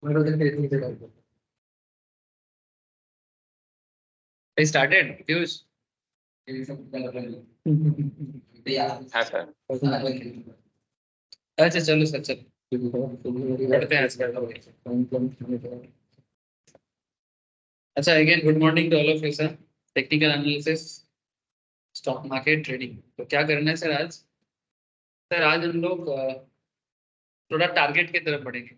I started, Piyush. हाँ sir. अच्छा चलो सर चलो पढ़ते हैं आज का। अच्छा again good morning to all of you sir. Technical analysis stock market trading, तो क्या करना है सर आज? सर आज हम लोग थोड़ा टारगेट की तरफ बढ़ेंगे।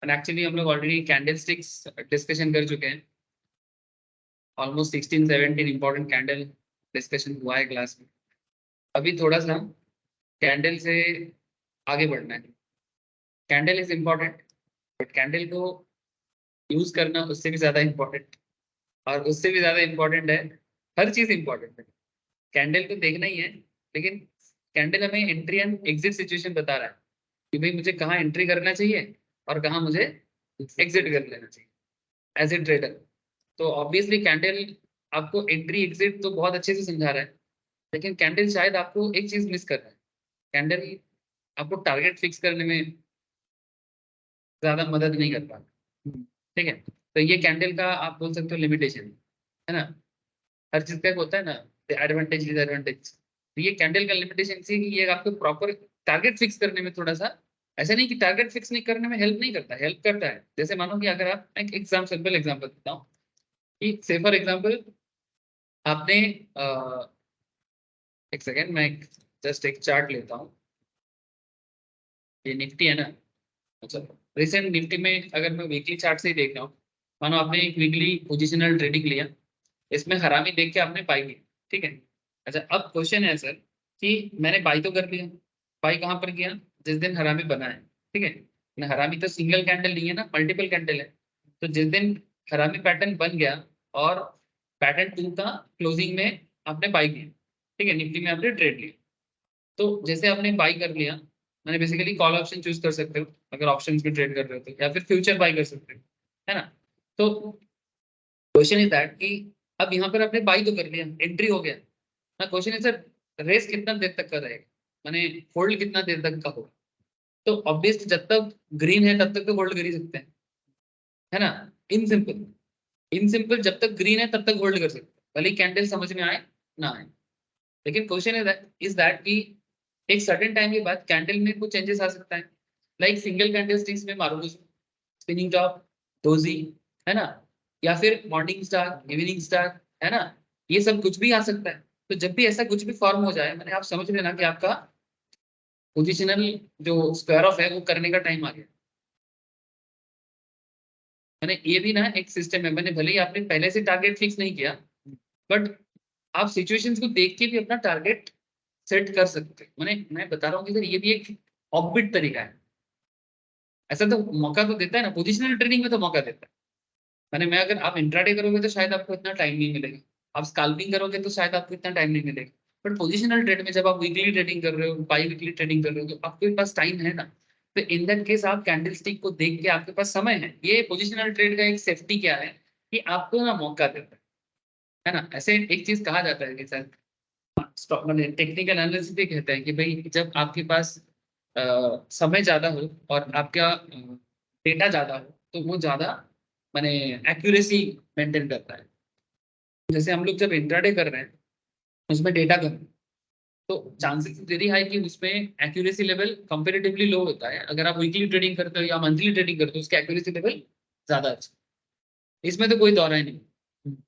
और एक्चुअली हम लोग ऑलरेडी कैंडल स्टिक्स डिस्कशन कर चुके हैं। ऑलमोस्ट 16-17 इंपॉर्टेंट कैंडल डिस्कशन हुआ है क्लास में। अभी थोड़ा सा कैंडल से आगे बढ़ना है। Candle is important, but candle को यूज करना उससे भी ज्यादा इम्पोर्टेंट, और उससे भी ज्यादा इम्पोर्टेंट है, हर चीज इम्पोर्टेंट है। कैंडल को देखना ही है, लेकिन कैंडल हमें एंट्री एंड एग्जिट सिचुएशन बता रहा है कि भाई मुझे कहाँ एंट्री करना चाहिए और कहाँ मुझे एग्जिट कर लेना चाहिए एज ए ट्रेडर। तो ऑब्वियसली कैंडल आपको एंट्री एग्जिट तो बहुत अच्छे से समझा रहा है, लेकिन कैंडल शायद आपको एक चीज मिस कर रहा है। कैंडल आपको टारगेट फिक्स करने में ज्यादा मदद नहीं कर पाता। ठीक है, तो ये कैंडल का आप बोल सकते हो लिमिटेशन है ना। हर चीज का एक होता है ना एडवांटेज डिसएडवांटेज। तो ये कैंडल का लिमिटेशन से कि ये आपको प्रॉपर टारगेट फिक्स करने में थोड़ा सा, ऐसा नहीं कि टारगेट फिक्स नहीं करने में हेल्प नहीं करता, हेल्प करता है। जैसे मानो कि अगर आप एक सिंपल एग्जांपल देता हूँ कि से फॉर एग्जांपल आपने एक सेकेंड मैं जस्ट एक चार्ट लेता हूँ। ये निफ्टी है ना। अच्छा, रिसेंट निफ्टी में अगर मैं वीकली चार्ट से ही देख रहा हूँ, मानो आपने एक वीकली पोजिशनल ट्रेडिंग लिया, इसमें हरामी देख के आपने बाई किया। ठीक है, अच्छा अब क्वेश्चन है सर कि मैंने बाई तो कर लिया, बाई कहाँ पर किया? जिस दिन हरामी बना है। ठीक है ना, हरामी तो सिंगल कैंडल नहीं है ना, मल्टीपल कैंडल है। तो जिस दिन हरामी पैटर्न बन गया और पैटर्न 2 का क्लोजिंग में आपने बाई किया, ठीक है, निफ्टी में आपने ट्रेड लिया। तो जैसे आपने बाई कर लिया, मैंने बेसिकली कॉल ऑप्शन चूज कर सकते हो अगर ऑप्शंस में ट्रेड कर रहे हो तो, या फिर फ्यूचर बाई कर सकते हो, है ना। तो क्वेश्चन इज दैट कि अब यहाँ पर आपने बाई तो कर लिया, एंट्री हो गया ना। क्वेश्चन इज सर रेस कितना देर तक का रहेगा, माने होल्ड कितना देर तक का होगा? तो ऑब्वियसली जब तक ग्रीन है तब तक तो होल्ड कर ही सकते हैं, है ना। इन सिंपल जब तक ग्रीन है तब तक होल्ड कर सकते हैं, भले कैंडल समझ में आए ना आए। लेकिन क्वेश्चन इज दैट कि एक सर्टेन टाइम के बाद कैंडल में कुछ चेंजेस आ सकता है। लाइक सिंगल कैंडल स्टिक्स में मारूंगा, स्पिनिंग टॉप, डोजी, है ना, या फिर मॉर्निंग स्टार, इवनिंग स्टार, है ना, ये सब कुछ भी आ सकता है। तो जब भी ऐसा कुछ भी फॉर्म हो जाए, मैंने आप समझ लेना कि आपका पोजिशनल जो स्क्वायर ऑफ है वो करने का टाइम आ गया। मैंने ये भी ना एक सिस्टम है, मैंने भले ही आपने पहले से टारगेट फिक्स नहीं किया, बट आप सिचुएशंस को देख के भी अपना टारगेट सेट कर सकते हैं। मैं बता रहा हूँ कि सर ये भी एक ऑब्बिट तरीका है। ऐसा तो मौका तो देता है ना, पोजिशनल ट्रेडिंग में तो मौका देता है। मैं अगर आप इंट्राडे करोगे तो शायद आपको इतना टाइम नहीं मिलेगा, आप स्कैल्पिंग करोगे तो शायद आपको इतना टाइम नहीं मिलेगा। बट पोजिशनल ट्रेड में जब आप वीकली ट्रेडिंग कर रहे हो, बाई वीकली ट्रेडिंग कर रहे हो, तो आपके पास टाइम है ना। तो इन दैट केस आप कैंडल स्टिक को देख के आपके पास समय है। ये पोजिशनल ट्रेड का एक सेफ्टी क्या है कि आपको ना मौका देता है ना। ऐसे एक चीज कहा जाता है कि सर स्टॉक मैंने टेक्निकल एनालिसिस भी कहते हैं कि भाई जब आपके पास समय ज्यादा हो और आपका डेटा ज्यादा हो तो वो ज्यादा माने एक्यूरेसी मेंटेन करता है। जैसे हम लोग जब इंट्राडे कर रहे हैं उसमें डेटा कम है, तो चांसेस वेरी हाई कि उसमें एक्यूरेसी लेवल कंपेरेटिवली लो होता है। अगर आप वीकली ट्रेडिंग करते हो या मंथली ट्रेडिंग करते हो उसका एक्यूरेसी लेवल ज्यादा अच्छा है। इसमें तो कोई दौरा ही नहीं।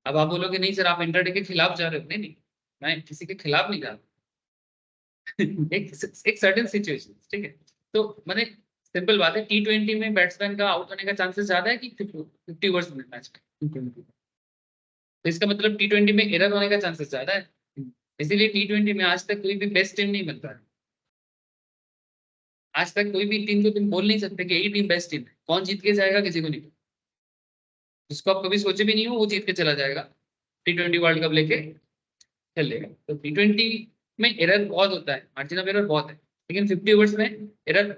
अब आप बोलोगे नहीं सर आप इंट्राडे के खिलाफ जा रहे हो, नहीं नहीं, मैं किसी के खिलाफ नहीं जा रहा। एक एक सर्टेन सिचुएशन, ठीक है। तो मैंने सिंपल बात है, T20 में बैट्समैन का आउट होने का चांसेस ज्यादा है कि 50 ओवर्स में मैच में। तो इसका मतलब T20 में एरर होने का चांसेस ज्यादा है। इसीलिए T20 में आज तक कोई भी बेस्ट टीम नहीं बनता है। आज तक कोई भी टीम को तुम बोल नहीं सकते कि यही टीम बेस्ट टीम है। कौन जीत के जाएगा किसी को नहीं पता। जिसको आप कभी सोचे भी नहीं हो वो जीत के चला जाएगा, T20 वर्ल्ड कप लेके खेल लेगा। तो T20 में एरर बहुत होता है, मार्जिन ऑफ एरर बहुत है, लेकिन 50 ओवर्स में एरर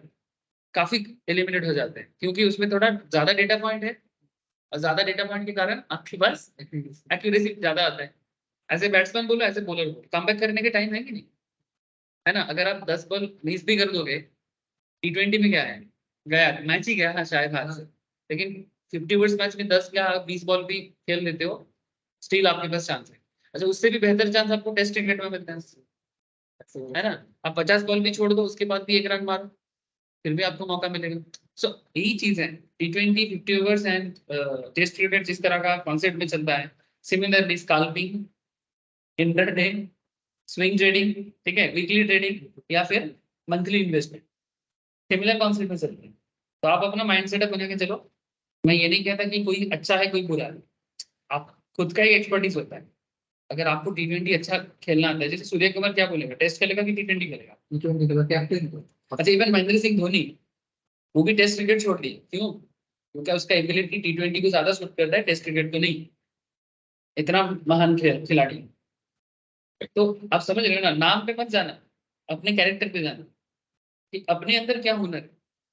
काफी एलिमिनेट हो जाते हैं क्योंकि उसमें थोड़ा ज्यादा डेटा पॉइंट है, और ज्यादा डेटा पॉइंट के कारण आपके पास एक्यूरेसी ज्यादा आता है। ऐसे बैट्समैन बोलो ऐसे बॉलर बोलो, कमबैक करने के टाइम है कि नहीं, है ना। अगर आप 10 बॉल मिस भी कर दोगे, T20 में क्या है, गया मैच ही गया ना शायद हाथ से। लेकिन 50 ओवर्स मैच में 10 या 20 बॉल भी खेल लेते हो, स्टिल आपके पास चांस है। अच्छा, उससे भी बेहतर चांस आपको टेस्ट क्रिकेट में मिलता है ना। आप 50 बॉल भी छोड़ दो, उसके बाद भी 1 रन मारो, फिर भी आपको मौका मिलेगा। सो यही चीज है T20, 50 overs and test cricket जिस तरह का कॉन्सेप्ट में चलता है। Similarly scalping, intraday, swing trading, ठीक है, वीकली ट्रेडिंग या फिर मंथली इन्वेस्टमेंट, सिमिलर कॉन्सेप्ट में चलते हैं। तो आप अपना माइंड सेटअप बना के चलो। मैं ये नहीं कहता कि कोई अच्छा है कोई बुरा है, आप खुद का ही एक्सपर्टीज होता है। अगर आपको T20 अच्छा खेलना आता है, जैसे सूर्य कुमार क्या बोलेगा, टेस्ट खेलेगा कि T20 खेलेगा? T20 खेलेगा, कैप्टन। अच्छा, इवन महेंद्र सिंह धोनी, वो भी टेस्ट क्रिकेट छोड़ दी, क्यों? क्योंकि उसका एबिलिटी T20 को ज्यादा सूट करता है, टेस्ट क्रिकेट को नहीं। इतना महान खिलाड़ी। तो आप समझ रहे हो ना, नाम पे मत जाना, अपने कैरेक्टर पे जाना कि अपने अंदर क्या हुनर है।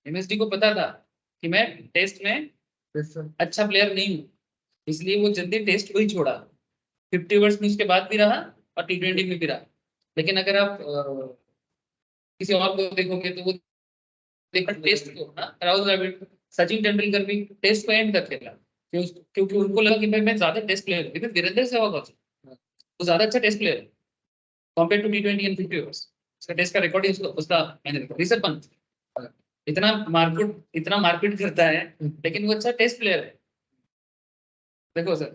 MSD को पता था कि मैं टेस्ट में अच्छा प्लेयर नहीं हूँ, इसलिए वो जल्दी टेस्ट को ही छोड़ा। 50 ओवर्स में उसके बाद भी रहा और T20 में भी रहा। लेकिन अगर आप किसी और को देखोगे तो वो देखो टेस्ट को ना, राहुल द्रविड़, सचिन तेंदुलकर भी टेस्ट को एंड तक खेला, क्योंकि उनको लगा कि भाई मैं ज्यादा टेस्ट प्लेयर हूँ। वीरेंद्र सहवाग वो ज्यादा अच्छा टेस्ट प्लेयर है compare to T20 and 50 overs. उसका टेस्ट का रिकॉर्ड ही उसका मैंने देखा। ऋषभ पंत इतना मारपीट करता है, लेकिन वो अच्छा टेस्ट प्लेयर है। देखो सर,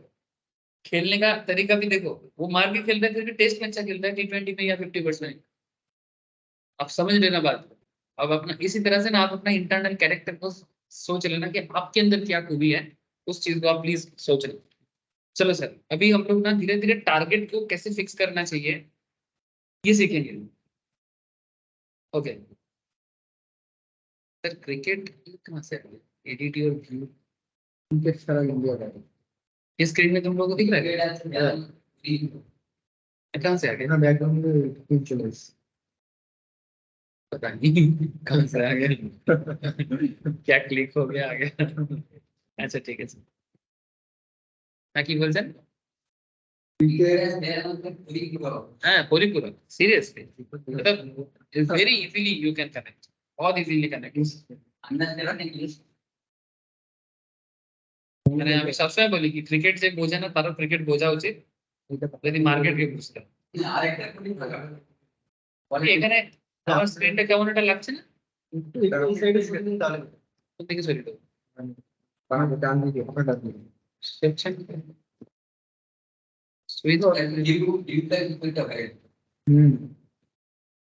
खेलने का तरीका भी देखो, वो मार के खेलता है फिर भी टेस्ट में अच्छा खेलता है, T20 में या 50 ओवर्स में। आप समझ लेना बात को। अब अपना इसी तरह से ना आप अपना इंटरनल कैरेक्टर को सोच लेना कि आपके अंदर क्या खूबी है, उस चीज को आप प्लीज सोच लेना। चलो सर, अभी हम लोग ना धीरे धीरे टारगेट को कैसे फिक्स करना चाहिए ये सीखेंगे। ओके सर, क्रिकेट कहाँ से एडिटी और व्यू किस तरह इंडिया का इस स्क्रीन में तुम लोगों को दिख रहा है? कहाँ से आ गया? बैकग्राउंड में चलो, पता नहीं कहाँ से आ गया। क्या क्लिक हो गया, आ गया। अच्छा ठीक है सर, हाँ की बोलছেন? हाँ परिपूरक, सीरियसली मतलब very easily you can connect, बहुत इजीली कनेक्ट। মানে আমি সবসময় বলি কি ক্রিকেট যে বোঝে না তারও ক্রিকেট বোঝা উচিত, যদি মার্কেটকে বুঝতে হয়। এখানে আমার স্ক্রিনটা কেমন একটা লাগছে না? এই সাইডে স্ক্রিন তাহলে কোন দিকে সরিয়ে দেবো? ডান দিকে, আপনার ডান দিকে সেকশন সুইচ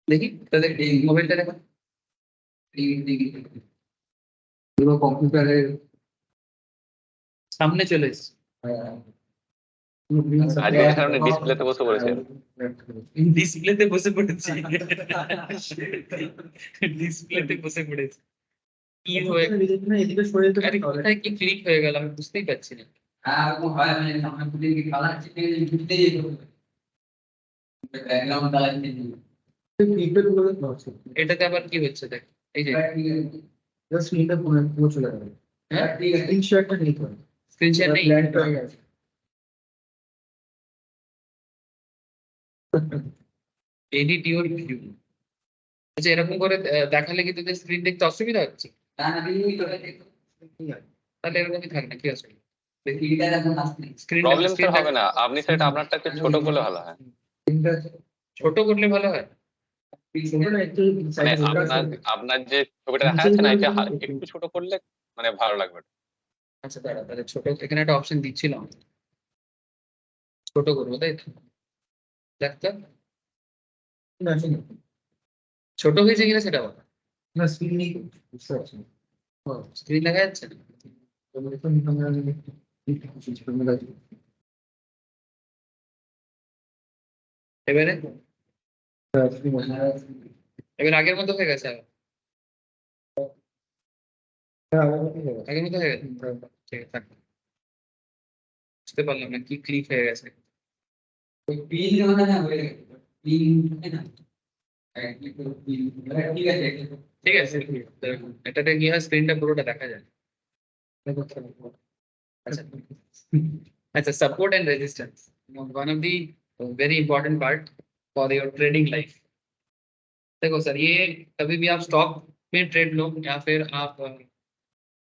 দেখি তাদের মোবাইলটা দেখা, পুরো কম্পিউটারের সামনে চলে এসেছে। আজকের সামনে ডিসপ্লেতে বসে পড়েছে। ডিসপ্লেতে বসে পড়েছি, ডিসপ্লেতে বসে পড়েছি। কি হয়ে আরে কোথায় কি ক্লিক হয়ে গেল আমি বুঝতেই পারছি না। এটাতে আবার কি হচ্ছে দেখ, এই যে স্ক্রিনটা পুরো চলে গেল। হ্যাঁ স্ক্রিন শেয়ারটা নেই, স্ক্রিন শেয়ার নেই। Edit your view. আচ্ছা এরকম করে দেখালে কি তোদের স্ক্রিন দেখতে অসুবিধা হচ্ছে? তাহলে এরকমই থাক না, কি অসুবিধা? প্রবলেম স্যার হবে না, আপনি সেটা আপনারটা একটু ছোট করলে ভালো হয়। ছোট করলে ভালো হয়। মানে আপনার যে ছবিটা দেখা যাচ্ছে না, এটা একটু ছোট করলে মানে ভালো লাগবে। আচ্ছা দাঁড়া, তাহলে ছোট এখানে একটা অপশন দিচ্ছিলাম, ছোট করবো তাই তো, দেখতে ছোট হয়েছে কিনা সেটা বল। না স্ক্রিন নেই, স্ক্রিন দেখা যাচ্ছে না। এবারে এবার আগের মতো হয়ে গেছে, আগের মতো হয়ে গেছে, ঠিক আছে থাক। বুঝতে পারলাম না কি ক্লিক হয়ে গেছে। ঠিক আছে, এটাতে কি হয় স্ক্রিনটা পুরোটা দেখা যায়। আচ্ছা আচ্ছা, support and resistance, one of the very important part for your trading life। देखो सर, ये कभी भी आप स्टॉक में ट्रेड लो या फिर आप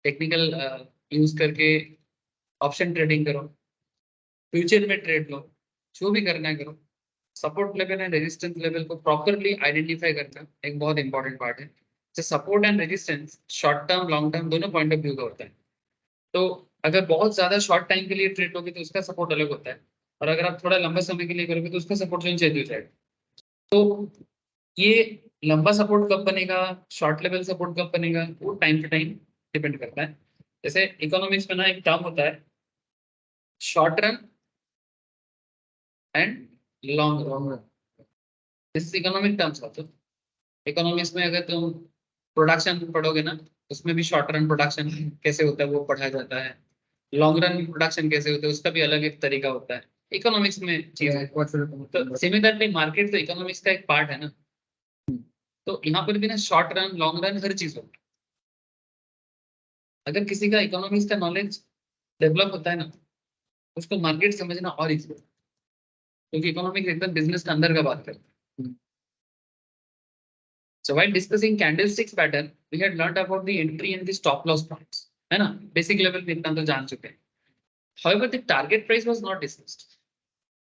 टेक्निकल यूज करके ऑप्शन ट्रेडिंग करो, फ्यूचर में ट्रेड लो, जो भी करना है करो। Support level and resistance level को प्रॉपरली आइडेंटिफाई करना एक बहुत इंपॉर्टेंट पार्ट है। जो support and resistance short term long term दोनों पॉइंट ऑफ व्यू का होता है। तो अगर बहुत ज्यादा शॉर्ट टाइम के लिए ट्रेड लोगे तो उसका सपोर्ट अलग होता है, और अगर आप थोड़ा लंबे समय के लिए करोगे तो उसका सपोर्ट जोन चेंज हो जाएगा। तो ये लंबा सपोर्ट कब बनेगा, शॉर्ट लेवल सपोर्ट कब बनेगा, वो टाइम टू टाइम डिपेंड करता है। जैसे इकोनॉमिक्स में ना एक टर्म होता है short run and long run. This economic terms का। तो इकोनॉमिक्स में अगर तुम प्रोडक्शन पढ़ोगे ना, उसमें भी शॉर्ट रन प्रोडक्शन कैसे होता है वो पढ़ाया जाता है, लॉन्ग रन प्रोडक्शन कैसे होता है उसका भी अलग एक तरीका होता है इकोनॉमिक्स में चीज है। तो सिमिलरली मार्केट तो इकोनॉमिक्स का एक पार्ट है ना। तो यहाँ पर भी ना शॉर्ट रन लॉन्ग रन हर चीज होता है। अगर किसी का इकोनॉमिक्स का नॉलेज डेवलप होता है ना, उसको मार्केट समझना और इजी होता है, क्योंकि इकोनॉमिक्स एकदम बिजनेस के अंदर का बात करता है। So while discussing candlesticks pattern, we had learned about the entry and the stop loss points, है ना? Basic level पे इतना तो जान चुके हैं। However, the target price was not discussed.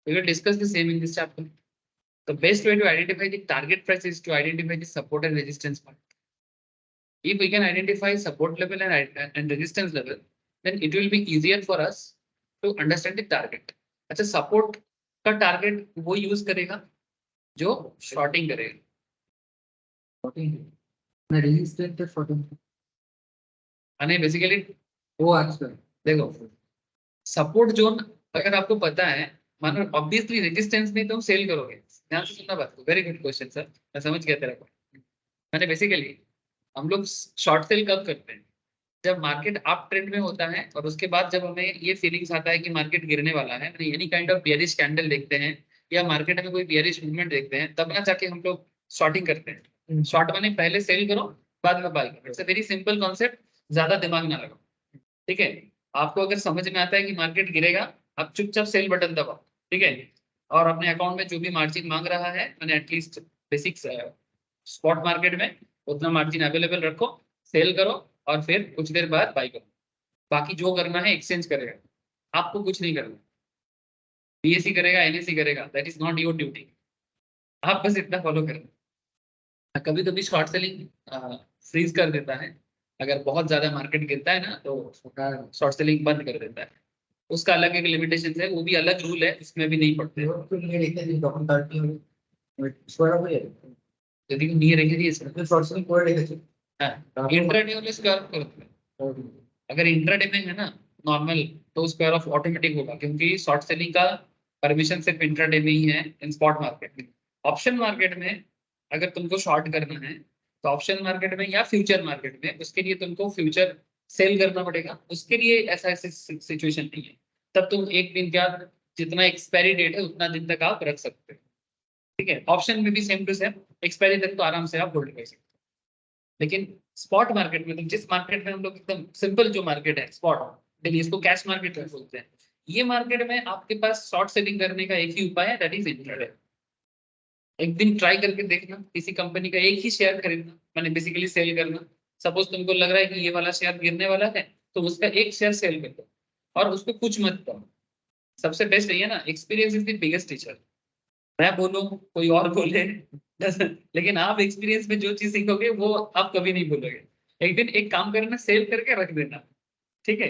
We will discuss the same in this chapter. The best way to identify the target price is to identify the support and resistance point. If we can identify support level and resistance level, then it will be easier for us to understand the target. अच्छा, support का target वो use करेगा जो shorting करेगा। यानी basically वो अच्छा देखो, सपोर्ट जोन अगर आपको पता है, मानो ऑब्वियसली रेजिस्टेंस नहीं तो हम सेल करोगे। ध्यान से सुनना बात को, वेरी गुड क्वेश्चन सर, मैं समझ गया तेरा को। मैंने बेसिकली हम लोग शॉर्ट सेल कब करते हैं, जब मार्केट अप ट्रेंड में होता है और उसके बाद जब हमें ये फीलिंग्स आता है कि मार्केट गिरने वाला है, any kind of bearish candle देखते हैं या मार्केट में कोई बियरिश मूवमेंट देखते हैं, तब ना जाके हम लोग शॉर्टिंग करते हैं। शॉर्ट माने पहले सेल करो बाद में बाय करो। It's a very simple concept, ज्यादा दिमाग ना लगाओ, ठीक है। आपको अगर समझ में आता है कि मार्केट गिरेगा, आप चुपचाप सेल बटन दबाओ, ठीक है, और अपने अकाउंट में जो भी मार्जिन मांग रहा है, मैंने एटलीस्ट बेसिक्स स्पॉट मार्केट में उतना मार्जिन अवेलेबल रखो, सेल करो और फिर कुछ देर बाद बाई करो। बाकी जो करना है एक्सचेंज करेगा, आपको कुछ नहीं करना। बीएससी करेगा, एनएससी करेगा, that is not your duty. आप बस इतना फॉलो करना। कभी कभी शॉर्ट सेलिंग फ्रीज कर देता है, अगर बहुत ज्यादा मार्केट गिरता है ना तो शॉर्ट सेलिंग बंद कर देता है। उसका अलग एक लिमिटेशन है, वो भी अलग रूल है, इसमें भी नहीं पड़ते। यदि नहीं रहेगी इसमें शॉर्ट सेलिंग করে রেখেছে, হ্যাঁ इंट्राडे वाले स्क्वायर ऑफ करते हैं। अगर इंट्राडे में है ना नॉर्मल, तो स्क्वायर ऑफ ऑटोमेटिक होगा, क्योंकि शॉर्ट सेलिंग का परमिशन सिर्फ इंट्राडे में ही है इन स्पॉट मार्केट में। ऑप्शन मार्केट में अगर तुमको शॉर्ट करना है तो ऑप्शन मार्केट में या फ्यूचर मार्केट में, उसके लिए तुमको फ्यूचर सेल करना पड़ेगा। उसके लिए ऐसा सिचुएशन नहीं है, तब तुम एक दिन का जितना एक्सपायरी डेट है उतना दिन तक आप रख सकते हो, ठीक है। ऑप्शन में भी सेम टू सेम एक्सपायरी तक तो आराम से आप होल्ड कर सकते हो। लेकिन स्पॉट मार्केट में, तो जिस मार्केट में हम लोग एकदम सिंपल जो मार्केट है स्पॉट, देखिए इसको कैश मार्केट में बोलते हैं, ये मार्केट में आपके पास शॉर्ट सेलिंग करने का एक ही उपाय है, दैट इज इंट्राडे। एक दिन ट्राई करके देखना, किसी कंपनी का एक ही शेयर खरीदना, मैंने बेसिकली सेल करना। सपोज तुमको लग रहा है कि ये वाला शेयर गिरने वाला है, तो उसका एक शेयर सेल कर दो और उसको कुछ मत करो। सबसे बेस्ट है ना, experience is the biggest teacher. मैं बोलूं कोई और बोले लेकिन आप एक्सपीरियंस में जो चीज सीखोगे वो आप कभी नहीं भूलोगे। एक दिन एक काम करना, सेल करके रख देना, ठीक है।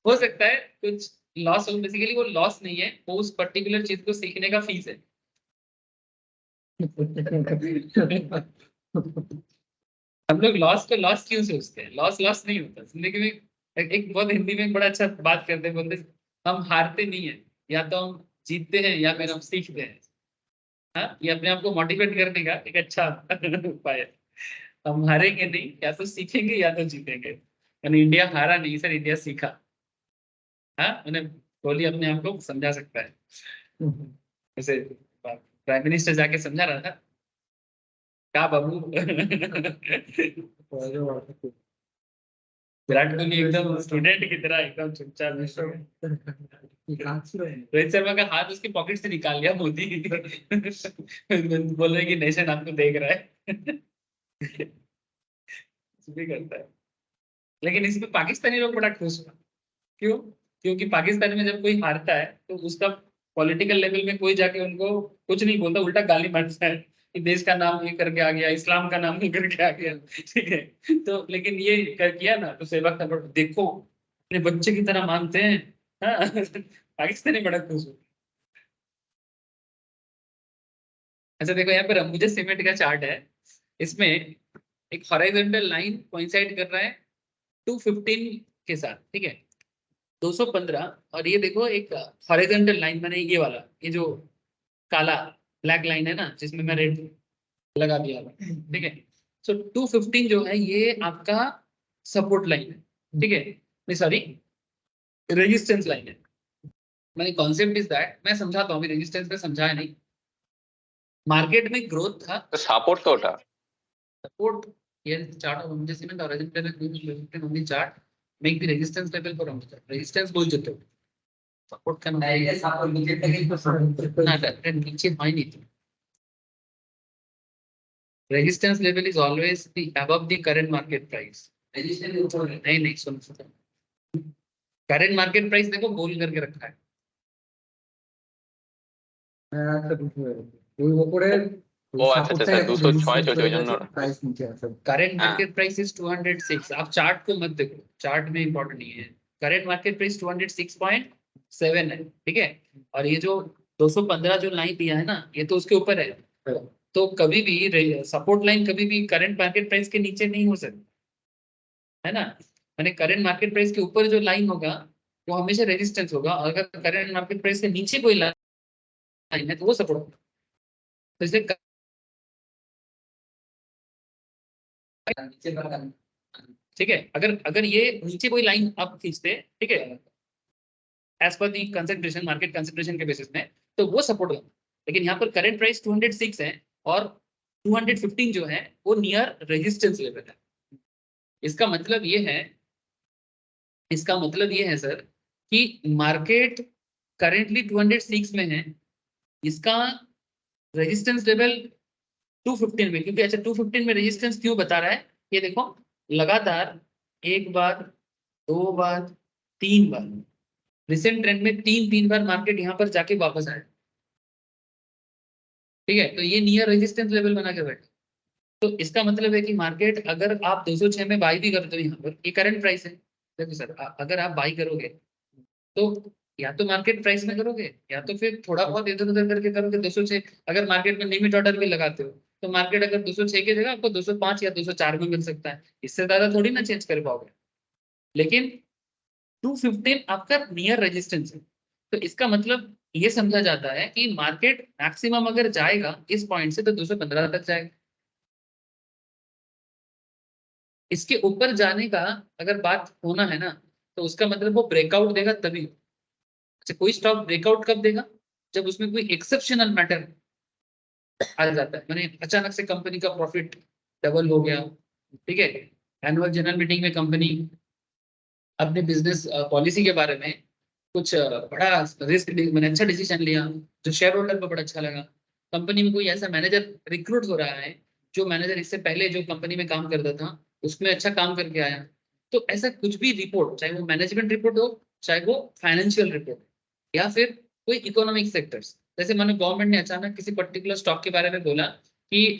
हो सकता है कुछ लॉस हो, बेसिकली वो लॉस नहीं है, वो उस पर्टिकुलर चीज को सीखने का फीस है। हम लोग लॉस को लॉस क्यों सोचते हैं, लॉस लॉस नहीं होता जिंदगी में। एक बहुत हिंदी में एक बड़ा अच्छा बात करते हैं, बोलते हम हारते नहीं है, या तो हम जीतते हैं या फिर हम सीखते हैं। हाँ, ये अपने आप को मोटिवेट करने का एक अच्छा उपाय है। हम हारेंगे नहीं, या तो सीखेंगे या तो जीतेंगे। यानी इंडिया हारा नहीं सर, इंडिया सीखा। हाँ, उन्हें कोहली अपने आप को समझा सकता है। जैसे प्राइम मिनिस्टर जाके समझा रहा था, क्या बाबू विराट कोहली एकदम स्टूडेंट की तरह एकदम चुपचाप रोहित शर्मा का हाथ उसकी पॉकेट से निकाल लिया मोदी बोल रहे कि नेशन आपको देख रहा है। भी करता है। लेकिन इसमें पाकिस्तानी लोग बड़ा खुश हुआ। क्यों? क्योंकि पाकिस्तान में जब कोई हारता है तो उसका पॉलिटिकल लेवल में कोई जाके उनको कुछ नहीं बोलता, उल्टा गाली मारता है कि देश का नाम ये करके आ गया, इस्लाम का नाम ये करके आ गया। ठीक है, तो लेकिन ये कर किया ना तो सहवाग का देखो अपने बच्चे की तरह मानते हैं। हाँ, पाकिस्तानी बड़ा खुश हो। अच्छा देखो यहाँ पर अंबुजा सीमेंट का चार्ट है, इसमें एक हॉरिजॉन्टल लाइन कोइंसाइड कर रहा है 215 के साथ, ठीक है 215। और ये देखो एक हॉरिजॉन्टल लाइन मैंने ये वाला, ये जो काला ब्लैक लाइन है ना जिसमें मैं रेड लगा दिया था, ठीक है। सो 215 जो है ये आपका सपोर्ट लाइन है, ठीक है, नहीं सॉरी रेजिस्टेंस लाइन है। मैंने कॉन्सेप्ट इज दैट, मैं समझाता हूँ, रेजिस्टेंस में समझाया नहीं। मार्केट में ग्रोथ था, তো সাপোর্ট তো ওটা support here is the chart of Ambuja Cement horizontal and on the chart make the resistance level for Ambuja resistance बोल सकते हो, support का नाम है support नीचे तक तो ना नीचे है नहीं। resistance level is always the above the current market price। resistance ऊपर नहीं सुन current market price देखो बोल करके रखा है। ও আচ্ছা আচ্ছা স্যার 206 চলছে ওই জন্য करंट हाँ मार्केट प्राइस इज 206। आप चार्ट को मत देखो, चार्ट में इंपॉर्टेंट नहीं है। करंट मार्केट प्राइस 206.7 है, ठीक है। और ये जो 215 जो लाइन दिया है ना ये तो उसके ऊपर है। तो कभी भी सपोर्ट लाइन कभी भी करंट मार्केट प्राइस के नीचे नहीं हो सकती, है ना। मैंने करंट मार्केट प्राइस के ऊपर जो लाइन होगा वो हमेशा रेजिस्टेंस होगा, और अगर करंट मार्केट प्राइस के नीचे कोई लाइन है तो वो सपोर्ट होगा। तो इसलिए ठीक है, अगर अगर ये नीचे कोई लाइन आप खींचते, ठीक है, एज पर दी कंसंट्रेशन मार्केट कंसंट्रेशन के बेसिस में, तो वो सपोर्ट होगा। लेकिन यहाँ पर करंट प्राइस 206 है और 215 जो है वो नियर रेजिस्टेंस लेवल है। इसका मतलब ये है, इसका मतलब ये है सर कि मार्केट करेंटली 206 में है, इसका रेजिस्टेंस लेवल 215 में, क्योंकि अच्छा 215 में रेजिस्टेंस क्यों बता रहा है, ये देखो लगातार एक बार, दो बार, तीन बार, रिसेंट ट्रेंड में तीन बार मार्केट यहाँ पर जाके वापस आया, ठीक है। तो ये नियर रेजिस्टेंस लेवल बना के बैठे। तो इसका मतलब है कि मार्केट अगर आप 206 में बाई भी करते हो, यहाँ पर ये करंट प्राइस है, देखो सर अगर आप बाई करोगे तो या तो मार्केट प्राइस में करोगे या तो फिर थोड़ा बहुत इधर उधर करके करोगे 206। अगर मार्केट में लिमिट ऑर्डर भी लगाते हो तो मार्केट अगर 206 की जगह आपको 205 या 204 में मिल सकता है, इससे ज्यादा थोड़ी ना चेंज कर पाओगे। लेकिन 215 आपका नियर रेजिस्टेंस है, तो इसका मतलब ये समझा जाता है कि मार्केट मैक्सिमम अगर जाएगा इस पॉइंट से तो 215 तक जाएगा। इसके ऊपर जाने का अगर बात होना है ना तो उसका मतलब वो ब्रेकआउट देगा तभी। अच्छा कोई स्टॉक ब्रेकआउट कब देगा, जब उसमें कोई एक्सेप्शनल मैटर आ जाता है, मैंने अचानक से कंपनी का प्रॉफिट डबल हो गया, ठीक है, एनुअल जनरल मीटिंग में कंपनी अपने बिजनेस पॉलिसी के बारे में कुछ बड़ा रिस्क मैंने अच्छा डिसीजन लिया जो शेयर होल्डर को बड़ा अच्छा लगा। कंपनी में कोई ऐसा मैनेजर रिक्रूट हो रहा है जो मैनेजर इससे पहले जो कंपनी में काम करता था उसमें अच्छा काम करके आया। तो ऐसा कुछ भी रिपोर्ट, चाहे वो मैनेजमेंट रिपोर्ट हो चाहे वो फाइनेंशियल रिपोर्ट या फिर कोई इकोनॉमिक सेक्टर्स, जैसे मानो गवर्नमेंट ने अचानक किसी पर्टिकुलर स्टॉक के बारे में बोला कि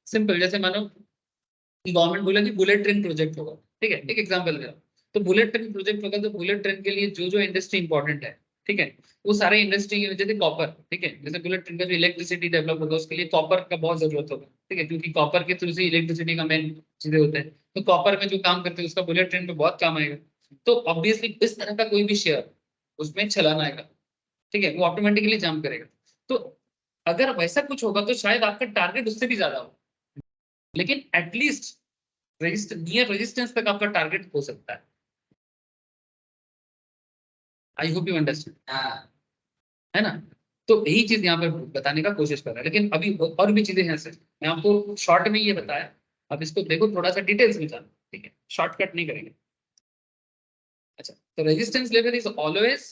सिंपल जैसे मानो गवर्नमेंट बोला कि बुलेट ट्रेन प्रोजेक्ट होगा, ठीक है, एक एग्जांपल दे रहा हूं। तो बुलेट ट्रेन प्रोजेक्ट होगा तो बुलेट ट्रेन के लिए जो जो इंडस्ट्री इंपॉर्टेंट है, ठीक है, वो सारे इंडस्ट्री की वजह से कॉपर, ठीक है, जैसे बुलेट ट्रेन का जो इलेक्ट्रिसिटी डेवलप होगा उसके लिए कॉपर का बहुत जरूरत होगा, ठीक है, क्योंकि कॉपर के थ्रू से इलेक्ट्रिसिटी का मेन चीजें होते हैं। तो कॉपर में जो काम करते हैं उसका बुलेट ट्रेन में बहुत काम आएगा। तो ऑब्वियसली इस तरह का कोई भी शेयर उसमें चलाना आएगा, ठीक है, वो ऑटोमेटिकली जंप करेगा। तो अगर वैसा कुछ होगा तो शायद आपका टारगेट उससे भी ज्यादा हो, लेकिन एटलीस्ट नियर रेजिस्टेंस तक आपका टारगेट हो सकता है। आई होप यू अंडरस्टैंड, है ना। तो यही चीज यहाँ पे बताने का कोशिश कर रहा है, लेकिन अभी और भी चीजें हैं सर, मैं आपको शॉर्ट में ये बताया, अब इसको देखो थोड़ा सा डिटेल्स में जाना, ठीक है, शॉर्टकट नहीं करेंगे। अच्छा तो resistance level is always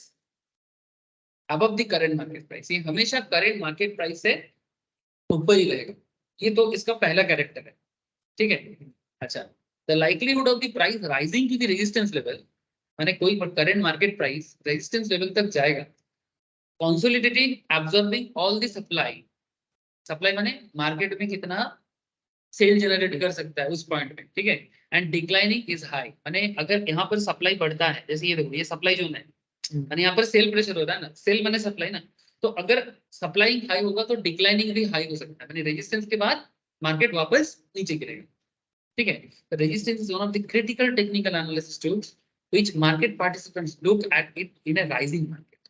above the current market price, ये हमेशा करंट मार्केट प्राइस से ऊपर ही रहेगा, ये तो इसका पहला कैरेक्टर है, ठीक है। अच्छा the likelihood of the price rising to the resistance level, माने कोई current market price resistance level तक जाएगा, consolidating absorbing all the supply, supply माने मार्केट में कितना सेल जनरेट कर सकता है उस पॉइंट में, ठीक है। एंड डिक्लाइनिंग इज हाई, माने अगर यहाँ पर सप्लाई बढ़ता है, जैसे ये देखो ये सप्लाई जोन है, माने यहाँ पर सेल प्रेशर हो रहा है ना, सेल माने सप्लाई ना, तो अगर सप्लाई हाई होगा तो डिक्लाइनिंग भी हाई हो सकता है, माने रेजिस्टेंस के बाद मार्केट वापस नीचे गिरेगा, ठीक है। Resistance is one of the critical technical analysis tools which market participants look at it in a rising market.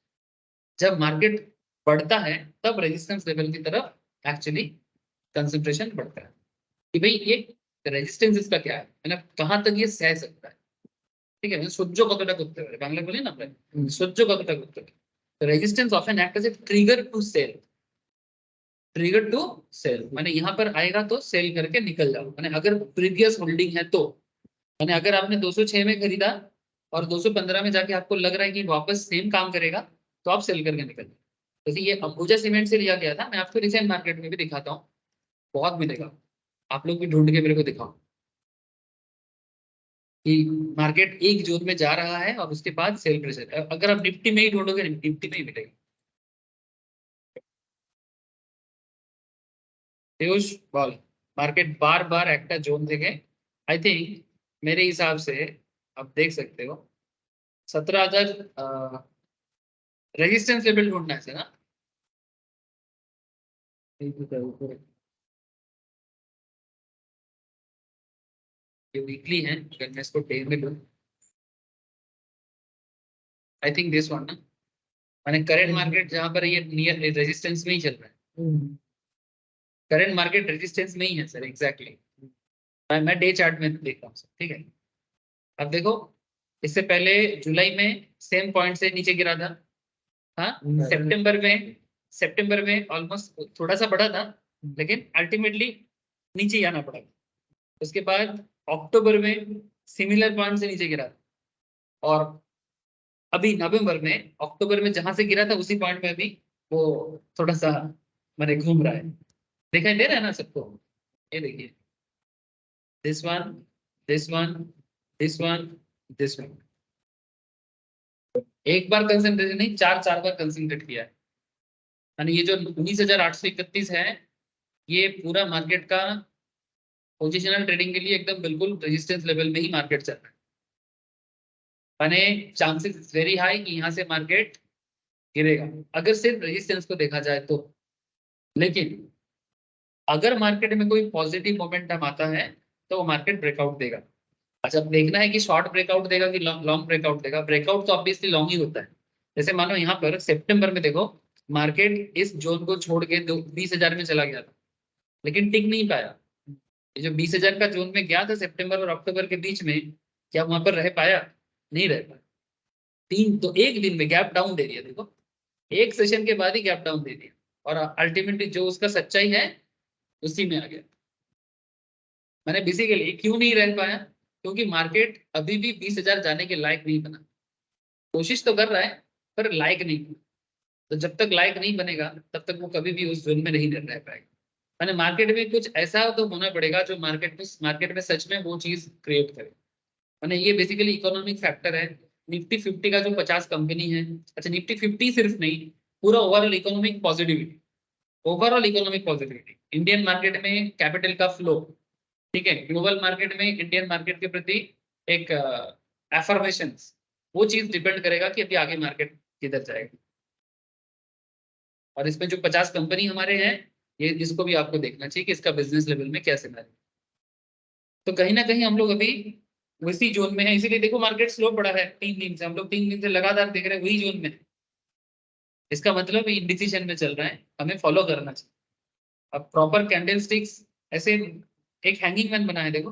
जब मार्केट बढ़ता है तब रेजिस्टेंस लेवल की तरफ एक्चुअली कंसंट्रेशन बढ़ता है कि भाई ये रेजिस्टेंस इसका क्या है, मतलब कहां तक ये सह सकता है, ठीक है। সহ্য কতটা করতে পারে বাংলা বলি না আমরা, সহ্য কতটা করতে পারে। तो resistance often act as a trigger to sell, trigger to sell माने यहाँ पर आएगा तो सेल करके निकल जाओ, माने अगर प्रीवियस होल्डिंग है तो, माने अगर आपने 206 में खरीदा और 215 में जाके आपको लग रहा है कि वापस सेम काम करेगा तो आप सेल करके निकल जाओ। जैसे ये अंबुजा सीमेंट से लिया गया था, मैं आपको रिसेंट मार्केट में भी दिखाता हूँ, बहुत मिलेगा, आप लोग भी ढूंढ के मेरे को दिखाओ कि मार्केट एक जोन में जा रहा है और उसके बाद सेल प्रेशर, अगर आप निफ्टी में ही ढूंढोगे निफ्टी में ही मिलेगा। पीयूष बॉल मार्केट बार बार একটা जोन থেকে आई थिंक मेरे हिसाब से आप देख सकते हो 17,000 रेजिस्टेंस लेवल ढूंढना है ना, ये वीकली है, अगर मैं इसको डे में लूं आई थिंक दिस वन ना, माने करंट मार्केट जहां पर ये नियर रेजिस्टेंस में ही चल रहा है, करंट मार्केट रेजिस्टेंस में ही है सर, एग्जैक्टली मैं डे चार्ट में देख रहा हूँ सर, ठीक है। अब देखो इससे पहले जुलाई में सेम पॉइंट से नीचे गिरा था, हाँ सितंबर में ऑलमोस्ट थोड़ा सा बढ़ा था लेकिन अल्टीमेटली नीचे ही आना पड़ा। उसके बाद अक्टूबर में सिमिलर पॉइंट से नीचे गिरा और अभी नवंबर में अक्टूबर में जहां से गिरा था उसी पॉइंट में भी वो थोड़ा सा मैंने घूम रहा है, दिखाई दे रहा है ना सबको, ये देखिए this one this one this one this one, एक बार कंसंट्रेशन नहीं चार चार बार कंसंट्रेट किया है, यानी ये जो 19,831 है ये पूरा मार्केट का पोजिशनल ट्रेडिंग के लिए एकदम बिल्कुल रेजिस्टेंस लेवल में ही मार्केट चल रहा है, माने चांसेस वेरी हाई कि यहाँ से मार्केट गिरेगा अगर सिर्फ रेजिस्टेंस को देखा जाए तो। लेकिन अगर मार्केट में कोई पॉजिटिव मोमेंटम आता है तो वो मार्केट ब्रेकआउट देगा। अच्छा अब देखना है कि शॉर्ट ब्रेकआउट देगा कि लॉन्ग ब्रेकआउट देगा, ब्रेकआउट तो ऑब्वियसली लॉन्ग ही होता है। जैसे मानो यहाँ पर सितंबर में देखो मार्केट इस जोन को छोड़ के 20,000 में चला गया था लेकिन टिक नहीं पाया, ये जो 20,000 का जोन में गया था सितंबर और अक्टूबर के बीच में, क्या वहां पर रह पाया? नहीं रह पाया, तीन तो एक दिन में गैप डाउन दे दिया, देखो एक सेशन के बाद ही गैप डाउन दे दिया और अल्टीमेटली जो उसका सच्चाई है उसी में आ गया। मैंने बेसिकली क्यों नहीं रह पाया, क्योंकि मार्केट अभी भी 20,000 जाने के लायक नहीं बना, कोशिश तो कर रहा है पर लायक नहीं बना। तो जब तक लायक नहीं बनेगा तब तक वो कभी भी उस जोन में नहीं रह पाएगा। मैंने मार्केट में कुछ ऐसा तो होना पड़ेगा जो मार्केट में सच में वो चीज क्रिएट करे। मैंने ये बेसिकली इकोनॉमिक फैक्टर है। निफ्टी 50 का जो 50 कंपनी है, अच्छा निफ्टी 50 सिर्फ नहीं, पूरा overall economic positivity Indian market में कैपिटल का फ्लो, ठीक है, ग्लोबल मार्केट में इंडियन मार्केट के प्रति एक एफर्मेशन, वो चीज डिपेंड करेगा कि अभी आगे मार्केट किधर जाएगा। और इसमें जो 50 कंपनी हमारे हैं ये इसको भी आपको देखना चाहिए कि इसका बिजनेस लेवल में क्या सिनारी। तो कहीं ना कहीं हम लोग अभी उसी जोन में है, इसीलिए देखो मार्केट स्लो पड़ा है 3 दिन से, हम लोग 3 दिन से लगातार देख रहे हैं वही जोन में है। इसका मतलब इंडिसीजन में चल रहा है, हमें फॉलो करना चाहिए। अब प्रॉपर कैंडल स्टिक्स ऐसे एक हैंगिंग मैन बना है, देखो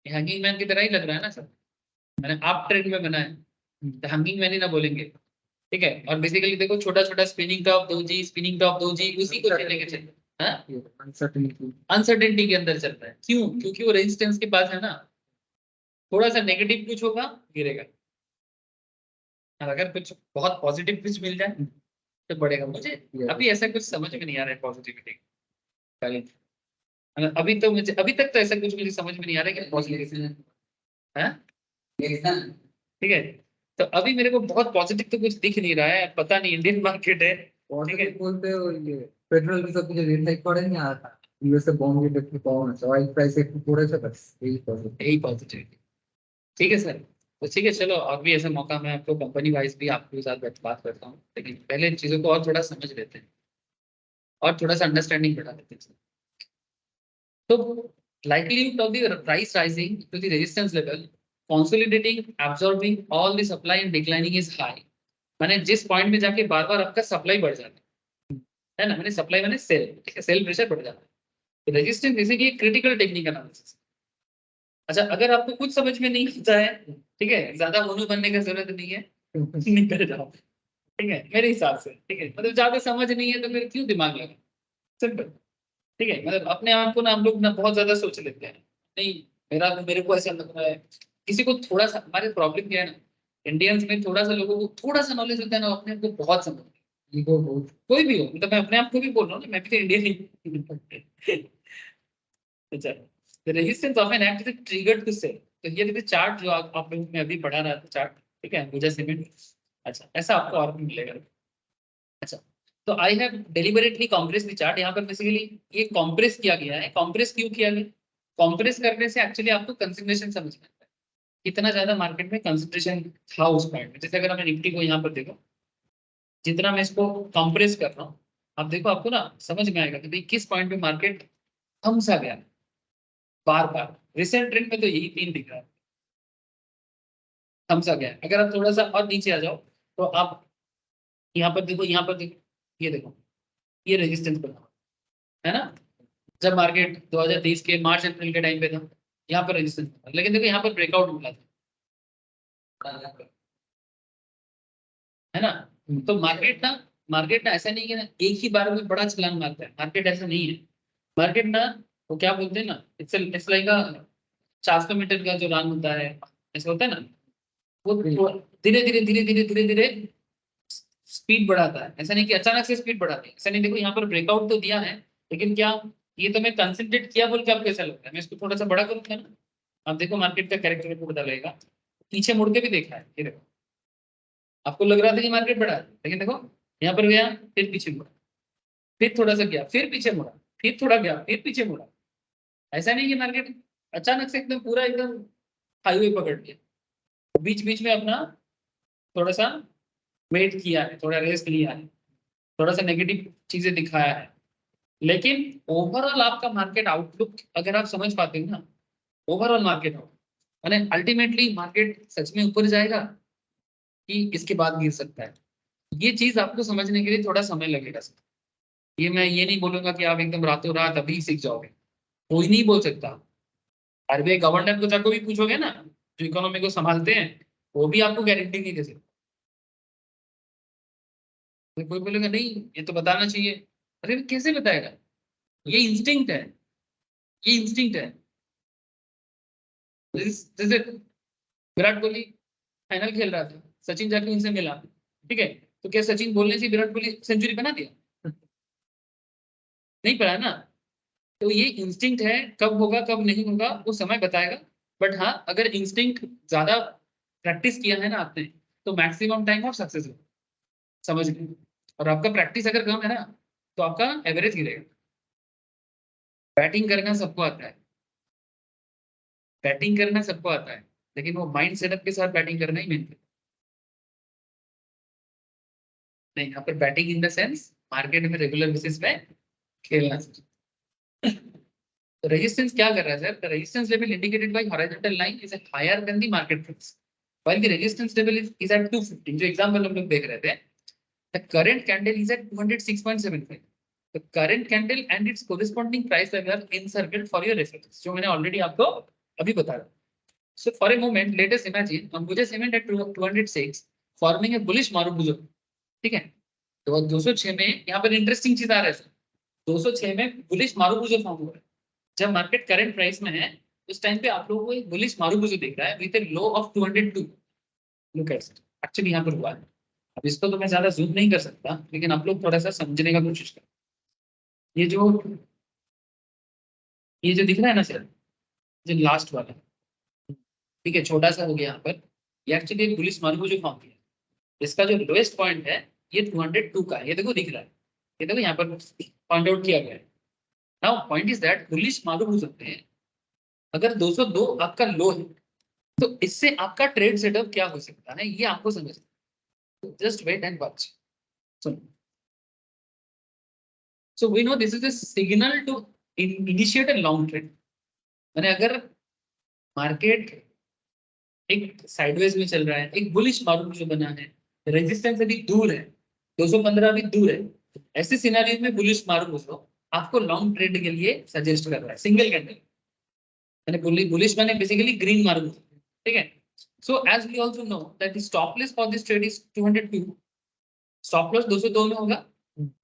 हैंगिंग मैन की तरह ही लग रहा है ना सर, मैंने आप ट्रेंड में बना है तो हैंगिंग मैन ही ना बोलेंगे, ठीक है। और बेसिकली देखो छोटा छोटा spinning top doji, spinning top doji, उसी को लेके चल अनसर्टेनिटी के अंदर चल रहा है। क्यों? क्योंकि वो रेजिस्टेंस के पास है ना, थोड़ा सा नेगेटिव कुछ होगा गिरेगा, और अगर कुछ बहुत पॉजिटिव कुछ मिल जाए तो बढ़ेगा। मुझे अभी ऐसा कुछ समझ में नहीं आ रहा है पॉजिटिविटी का। अभी तो मुझे अभी तक तो ऐसा कुछ मुझे समझ में नहीं आ रहा है कि पॉजिटिविटी है। ठीक है, तो अभी मेरे को बहुत पॉजिटिव तो कुछ दिख नहीं रहा है, पता नहीं इंडियन मार्केट है। ठीक है, बोलते हो ये पेट्रोल की सब कुछ रेट हाइक पड़ेंगे आता यूएसए बॉम्ब के पेट्रोल कौन है ऑयल प्राइस एक पूरे से बस यही पॉजिटिव। यही पॉजिटिविटी। ठीक है सर, तो ठीक है चलो, और भी ऐसा मौका मैं आपको कंपनी वाइज भी आपके साथ बात करता हूँ, लेकिन पहले चीजों को और थोड़ा समझ लेते हैं और थोड़ा सा अंडरस्टैंडिंग बढ़ा लेते हैं। तो likelihood of the price rising to the resistance level, consolidating, absorbing all the supply and declining is high। माने जिस पॉइंट में जाके बार बार आपका सप्लाई बढ़ जाता है ना, मैंने सप्लाई मैंने सेल, ठीक है, सेल प्रेशर बढ़ जाता है। तो रेजिस्टेंस जैसे कि क्रिटिकल टेक्निक एनालिसिस। अच्छा, अगर आपको कुछ समझ में नहीं आता है, ठीक है, ज्यादा मोनू बनने की जरूरत नहीं है, निकल जाओ, ठीक है, मेरे हिसाब से। ठीक है, मतलब ज्यादा समझ नहीं है तो फिर क्यों दिमाग लगा, सिंपल। ठीक है, मतलब अपने आप को ना हम लोग ना बहुत ज्यादा सोच लेते हैं, नहीं मेरे को ऐसा लग रहा है। किसी को थोड़ा सा, हमारे प्रॉब्लम क्या है ना, इंडियंस में थोड़ा सा लोगों को थोड़ा सा नॉलेज होता है ना, अपने आप को बहुत समझते हैं। ईगो बहुत, कोई भी हो, मतलब मैं अपने आप को भी बोल रहा हूँ ना, मैं भी तो इंडियन ही। अच्छा, the resistance of an act is triggered to sell। तो ये देखिए चार्ट जो आप लोगों में अभी पढ़ा रहा था चार्ट, ठीक है, अंबुजा सीमेंट। अच्छा, ऐसा आपको और भी मिलेगा। अच्छा, तो I have deliberately compress the chart. यहाँ पर बेसिकली ये कॉम्प्रेस किया गया है। कॉम्प्रेस क्यों किया गया? कॉम्प्रेस करने से एक्चुअली आपको कंसंट्रेशन समझ में आता है, कितना ज्यादा मार्केट में कंसंट्रेशन था उस पॉइंट में। जैसे अगर हमें निफ्टी को यहाँ पर देखो, जितना मैं इसको कॉम्प्रेस कर रहा हूँ, आप देखो आपको ना समझ में आएगा कि भाई किस पॉइंट पे मार्केट थम सा गया बार बार। रिसेंट ट्रेंड में तो यही तीन दिख रहा है, थम सा गया। अगर आप थोड़ा सा और नीचे आ जाओ तो आप यहाँ पर देखो, यहाँ पर देखो, ये देखो, ये रेजिस्टेंस बना हुआ है ना, जब मार्केट 2023 के मार्च अप्रैल के टाइम पे था, यहाँ पर रेजिस्टेंस था। लेकिन देखो यहाँ पर ब्रेकआउट मिला था, है ना। तो मार्केट ना ऐसा नहीं है ना एक ही बार में बड़ा छलांग मारता है, मार्केट ऐसा नहीं है। मार्केट ना, वो क्या बोलते हैं ना, इट्स लाइक 400 मीटर का जो रन होता है, ऐसा होता है ना, वो धीरे धीरे धीरे धीरे धीरे धीरे स्पीड बढ़ाता है। ऐसा नहीं कि अचानक से स्पीड बढ़ाती है, ऐसा नहीं। देखो यहाँ पर ब्रेकआउट तो दिया है, लेकिन क्या ये तो मैं कंसंट्रेट किया बोल के आपको ऐसा लगता है? मैं इसको थोड़ा सा बड़ा करूंगा ना, आप देखो मार्केट का कैरेक्टर को पता लगेगा। पीछे मुड़ के भी देखा है, ये देखो, आपको लग रहा था कि मार्केट बढ़ा है, लेकिन देखो यहाँ पर गया, फिर पीछे मुड़ा, फिर थोड़ा सा गया, फिर पीछे मुड़ा, फिर थोड़ा गया, फिर पीछे मुड़ा। ऐसा नहीं कि मार्केट अचानक से एकदम पूरा एकदम हाईवे पकड़ लिया। बीच बीच में अपना थोड़ा सा वेट किया है, थोड़ा रेस्ट लिया है, थोड़ा सा नेगेटिव चीजें दिखाया है। लेकिन ओवरऑल आपका मार्केट आउटलुक अगर आप समझ पाते हो ना, ओवरऑल मार्केट आउटलुक, माने अल्टीमेटली मार्केट सच में ऊपर जाएगा कि इसके बाद गिर सकता है, ये चीज आपको समझने के लिए थोड़ा समय लगेगा सर। ये मैं ये नहीं बोलूंगा कि आप एकदम रातों रात अभी सीख जाओगे, कोई नहीं बोल सकता। आरबीआई गवर्नर को जाकर भी पूछोगे ना, जो इकोनॉमी को संभालते हैं, वो भी आपको गारंटी नहीं दे सकते। तो कोई बोलेगा नहीं ये तो बताना चाहिए, अरे कैसे बताएगा? ये इंस्टिंक्ट है, ये इंस्टिंक्ट है। जैसे विराट कोहली फाइनल खेल रहा था, सचिन जाके उनसे मिला, ठीक है, तो क्या सचिन बोलने से विराट कोहली सेंचुरी बना दिया? नहीं पड़ा ना। तो ये इंस्टिंक्ट है, कब होगा कब नहीं होगा वो समय बताएगा। बट हाँ, अगर इंस्टिंक्ट ज्यादा प्रैक्टिस किया है ना आपने, तो मैक्सिमम टाइम ऑफ सक्सेस हो, समझ गए। और आपका प्रैक्टिस अगर कम है ना, तो आपका एवरेज गिरेगा। बैटिंग करना सबको आता है, बैटिंग करना सबको आता है, लेकिन वो माइंड सेटअप के साथ बैटिंग करना ही मेन है। नहीं, यहाँ पर batting in the sense market में रेगुलर बेसिस पे खेलना। तो रेजिस्टेंस क्या कर रहा है sir? The resistance level indicated by horizontal line is higher than the market price, while the resistance level is at 250, जो एग्जांपल हम लोग देख रहे थे। The current candle is at 206.75, the current candle and its corresponding price level are inserted for your reference, जो मैंने already आपको अभी बताया। So for a moment let us imagine Ambuja cement at 206 forming a bullish marubozu, ठीक है। तो 206 में यहाँ पर इंटरेस्टिंग चीज आ रहा है, 206 में बुलिश मारुबुजो फॉर्म हुआ है। जब मार्केट करंट प्राइस में है, उस टाइम पे आप लोगों को एक बुलिश मारुबुजो दिख रहा है with A low of 202। Look at it, actually यहाँ पर हुआ है। अब इसको तो मैं ज्यादा जूम नहीं कर सकता, लेकिन आप लोग थोड़ा सा समझने का कोशिश करें। ये जो ये जो दिख रहा है ना सर, जो लास्ट वाला, ठीक है, छोटा सा हो गया यहाँ पर, ये एक्चुअली एक बुलिश मार्को जो फॉर्म किया, इसका जो लोएस्ट पॉइंट है ये 202 का है, ये देखो दिख रहा है, ये देखो यहाँ पर पॉइंट आउट किया गया है। Now point is that bullish Marco हो सकते हैं अगर 202 आपका लो है, तो इससे आपका ट्रेड सेटअप क्या हो सकता है ये आपको समझना, just wait and watch. So we know this is a signal to initiate a long trend। मैंने अगर मार्केट एक साइडवेज में चल रहा है, एक बुलिश मार्केट जो बना है, रेजिस्टेंस अभी दूर है, 215 अभी दूर है, ऐसे सिनेरियो में बुलिश मार्केट आपको लॉन्ग ट्रेड के लिए सजेस्ट कर रहा है, सिंगल कैंडल मैंने बुलिश मैंने बेसिकली ग्रीन मार्केट, ठीक है। So as we also know that the stop loss for this trade is 202, stop loss 202 में होगा,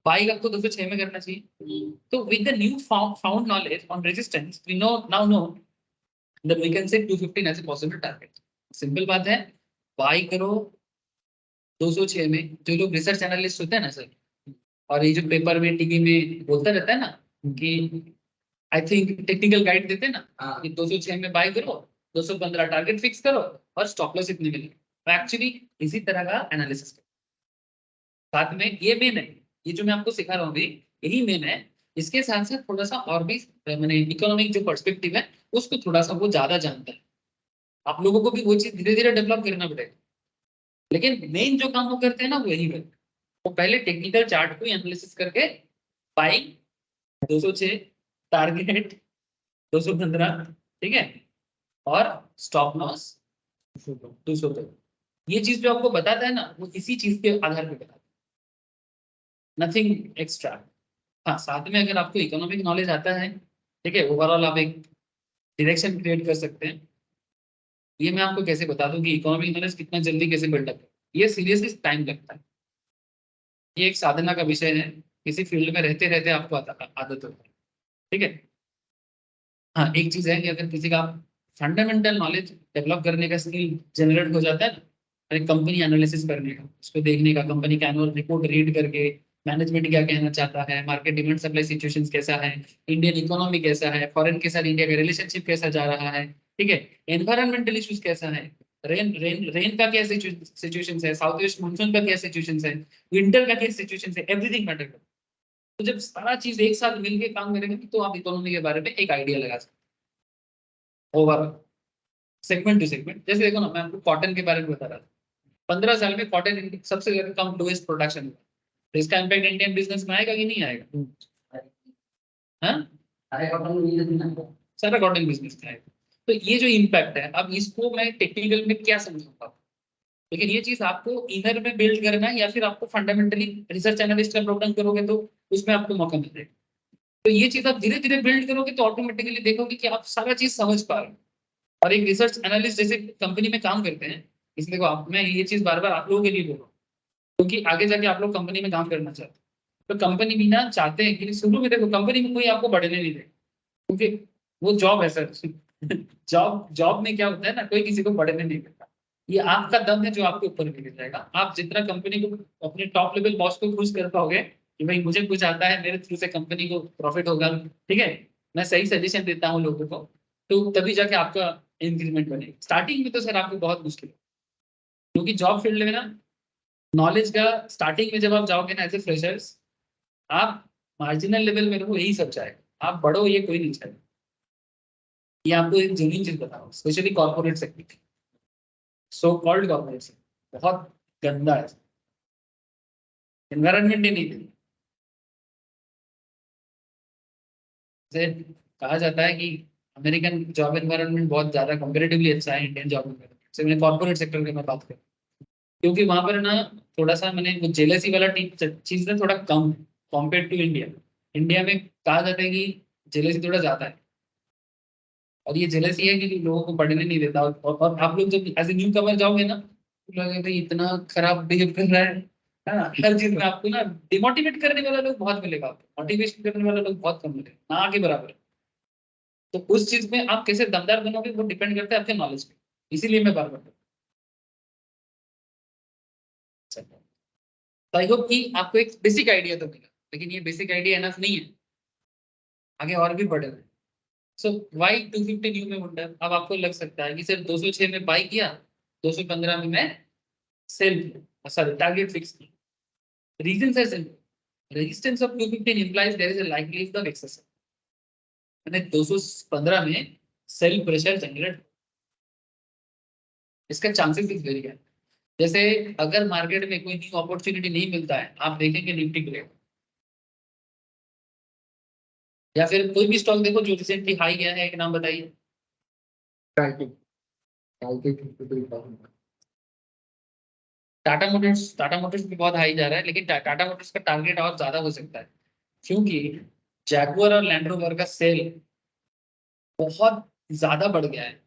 बाइंग आपको 206 में करना चाहिए। तो with the new found knowledge on resistance we now know that we can say 215 as a possible target. Simple बात है, by करो 206 में। जो लोग रिसर्च एनालिस्ट होते हैं ना सर, और ये जो पेपर में टीवी में बोलता रहता है ना कि आई थिंक टेक्निकल गाइड देते हैं ना कि 206 में बाई करो, 215 टारगेट फिक्स करो और स्टॉप लॉस इतने मिले, तो एक्चुअली इसी तरह का एनालिसिस करो। साथ में ये मेन है, ये जो मैं आपको सिखा रहा हूँ अभी, यही मेन है। इसके साथ साथ थोड़ा सा और भी मैंने इकोनॉमिक जो पर्सपेक्टिव है उसको थोड़ा सा वो ज्यादा जानता है, आप लोगों को भी वो चीज धीरे धीरे डेवलप करना पड़ेगा। लेकिन मेन जो काम वो करते हैं ना वो यही करते हैं, वो पहले टेक्निकल चार्ट को एनालिसिस करके बाइंग 206, टारगेट 215, ठीक है, और स्टॉप लॉस 202। ये चीज जो आपको बताता है ना वो इसी चीज के आधार पर बताता है, नथिंग एक्स्ट्रा। हाँ, साथ में अगर आपको इकोनॉमिक नॉलेज आता है, ठीक है, ओवरऑल आप एक डायरेक्शन क्रिएट कर सकते हैं। ये मैं आपको कैसे बता दूं कि इकोनॉमिक नॉलेज कितना जल्दी कैसे बिल्डअप है, ये सीरियसली टाइम लगता है। ये एक साधना का विषय है, किसी फील्ड में रहते रहते आपको आदत होता है, ठीक है। हाँ, एक चीज है कि अगर किसी का फंडामेंटल नॉलेज डेवलप करने का स्किल जनरेट हो जाता है ना, एक कंपनी एनालिसिस करने का, उसको देखने का, कंपनी का एनुअल रिपोर्ट रीड करके मैनेजमेंट क्या कहना चाहता है, मार्केट डिमांड सप्लाई सिचुएशन कैसा है, इंडियन इकोनॉमी कैसा है, फॉरेन के साथ इंडिया का रिलेशनशिप कैसा जा रहा है, ठीक है, एनवायरमेंटल इश्यूज कैसा है, रेन रेन रेन का क्या सिचुएशन है, साउथ वेस्ट मानसून का क्या सिचुएशन है, विंटर का क्या सिचुएशन है, एवरीथिंग मैटर। तो जब सारा चीज एक साथ मिलके काम करेंगे तो आप इकोनॉमी के बारे में एक आइडिया लगा सकते हैं ओवरऑल, सेगमेंट टू सेगमेंट। जैसे देखो ना, मैं आपको कॉटन के बारे में बता रहा था, 15 साल में कॉटन सबसे ज्यादा कम लोएस्ट प्रोडक्शन हुआ, तो इसका इम्पैक्ट इंडियन बिजनेस में आएगा कि नहीं आएगा? हाँ, सारा कॉटन बिजनेस में आएगा। तो ये जो इम्पैक्ट है, अब इसको मैं टेक्निकल में क्या समझाऊंगा, लेकिन ये चीज आपको इनर में बिल्ड करना है या फिर आपको फंडामेंटली रिसर्च एनालिस्ट का प्रोग्राम करोगे तो उसमें आपको मौका मिलेगा। तो ये चीज आप धीरे धीरे बिल्ड करोगे तो ऑटोमेटिकली देखोगे कि आप सारा चीज समझ पा रहे हो। और एक रिसर्च एनालिस्ट जैसे कंपनी में काम करते हैं, इसलिए देखो मैं ये चीज बार बार आप लोगों के लिए बोल रहा हूँ, क्योंकि आगे जाके आप लोग कंपनी में काम करना चाहते हैं, तो कंपनी भी ना चाहते हैं कि शुरू में देखो कंपनी में कोई आपको बढ़ने नहीं देगा, क्योंकि वो जॉब है सर। जॉब जॉब में क्या होता है ना, कोई किसी को बढ़ने नहीं देता, ये आपका दम है जो आपके ऊपर लेके जाएगा। आप जितना कंपनी को अपने टॉप लेवल बॉस को खुश कर पाओगे कि भाई मुझे कुछ आता है, मेरे थ्रू से कंपनी को प्रॉफिट होगा, ठीक है, मैं सही सजेशन देता हूँ लोगों को, तो तभी जाके आपका इंक्रीमेंट बनेगा। स्टार्टिंग में तो सर आपको बहुत मुश्किल है, क्योंकि जॉब फील्ड में ना नॉलेज का स्टार्टिंग में जब आप जाओगे ना एज ए फ्रेशर्स, आप मार्जिनल लेवल में रहो, यही सब चाहेगा, आप बढ़ो ये कोई नहीं चाहेगा। ये आपको एक जेन्युइन चीज बताओ, specially corporate sector, so called corporate sector बहुत गंदा है, एनवायरनमेंट ही नहीं देती। जैसे कहा जाता है कि अमेरिकन जॉब एनवायरनमेंट बहुत ज्यादा कंपेरेटिवली अच्छा है इंडियन जॉब एनवायरनमेंट से, मैंने कॉर्पोरेट सेक्टर की मैं बात करूँ, क्योंकि वहां पर ना थोड़ा सा मैंने वो जेलसी वाला चीज ना थोड़ा कम कॉम्पेयर टू इंडिया। इंडिया में कहा जाता है कि जेलसी थोड़ा ज्यादा है, और ये जेलसी है कि लोगों को पढ़ने नहीं देता, और आप लोग जब एज ए न्यू कमर जाओगे ना तो लगेगा भाई इतना खराब बिहेव कर रहा है ना, हर चीज में आपको ना डिमोटिवेट करने वाला लोग बहुत मिलेगा, आपको मोटिवेशन करने वाला लोग बहुत कम मिलेगा, ना के बराबर है। तो उस चीज में आप कैसे दमदार बनोगे वो डिपेंड करता है आपके नॉलेज पे, इसीलिए मैं बार बार तो आई होप कि आपको एक बेसिक आइडिया तो मिला, लेकिन ये बेसिक आइडिया एनफ नहीं है, आगे और भी बढ़े। सो वाई 250 न्यू में वंडर। अब आपको लग सकता है कि सिर्फ 206 में बाई किया, 215 में मैं सेल किया, सॉरी टारगेट फिक्स किया। रीजन है simple, resistance of 215 implies there is a likelihood of excess। मैंने 215 में सेल प्रेशर जनरेट, इसका चांसेस इज वेरी हाई। जैसे अगर मार्केट में कोई न्यू अपॉर्चुनिटी नहीं मिलता है, आप देखेंगे निफ्टी के लिए, या फिर कोई भी स्टॉक देखो जो रिसेंटली हाई गया है, एक नाम बताइए। टाटा मोटर्स भी बहुत हाई जा रहा है, लेकिन टाटा मोटर्स का टारगेट और ज्यादा हो सकता है, क्योंकि जैगुआर और लैंड रोवर का सेल बहुत ज्यादा बढ़ गया है,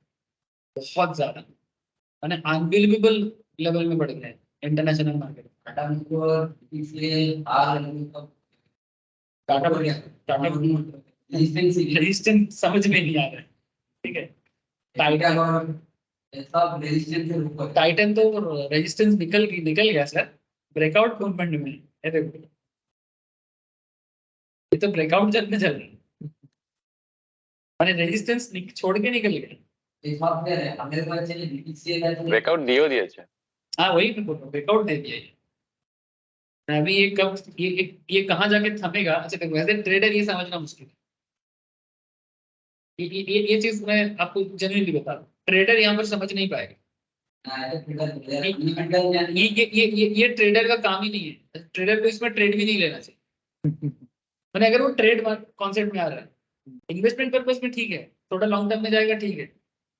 बहुत ज्यादा, माने अनबिलीवेबल लेवल में बढ़ गया है इंटरनेशनल मार्केट। टाटा रेजिस्टेंस समझ में नहीं आ रहा है, ठीक है। टाइटन तो रेजिस्टेंस निकल गया सर, ब्रेकआउट मूवमेंट में है, देखो ये तो ब्रेकआउट चल रहा है, माने रेजिस्टेंस छोड़ के निकल गया। ব্রেকআউট দিয়েও দিয়েছে। हाँ वही मैं बोल रहा हूँ, ब्रेकआउट दे दिया ये। अभी ये कब ये कहाँ जाके थमेगा, अच्छा देखो वैसे ट्रेडर ये समझना मुश्किल है। ये चीज मैं आपको जेन्युइनली बता रहा हूँ, ट्रेडर यहाँ पर समझ नहीं पाएगा। ये ट्रेडर का काम ही नहीं है, ट्रेडर को इसमें ट्रेड भी नहीं लेना चाहिए। मैंने अगर वो ट्रेड कॉन्सेप्ट में आ रहा है, इन्वेस्टमेंट पर्पज में ठीक है, थोड़ा लॉन्ग टर्म में जाएगा ठीक है,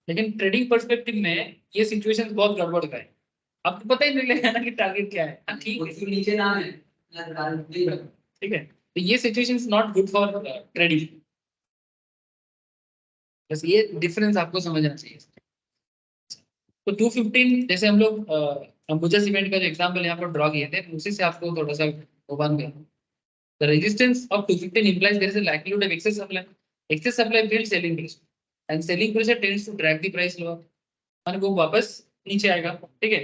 लेकिन ट्रेडिंग पर्सपेक्टिव में ये सिचुएशन बहुत गड़बड़ का है। आपको पता ही नहीं लगेगा ना कि टारगेट क्या है। हाँ, ठीक है, नीचे नाम है, ठीक है, तो ये situation is not good for trading. बस ये डिफरेंस आपको समझना चाहिए। तो 215 जैसे हम लोग अंबुजा सीमेंट का जो एग्जांपल यहाँ पर ड्रॉ किए थे, उसी से आपको थोड़ा सा ओपन किया। The resistance of 215 implies there is a likelihood of excess supply. Excess supply builds selling pressure, and selling pressure tends to drag the price lower. और वो वापस नीचे आएगा, ठीक है।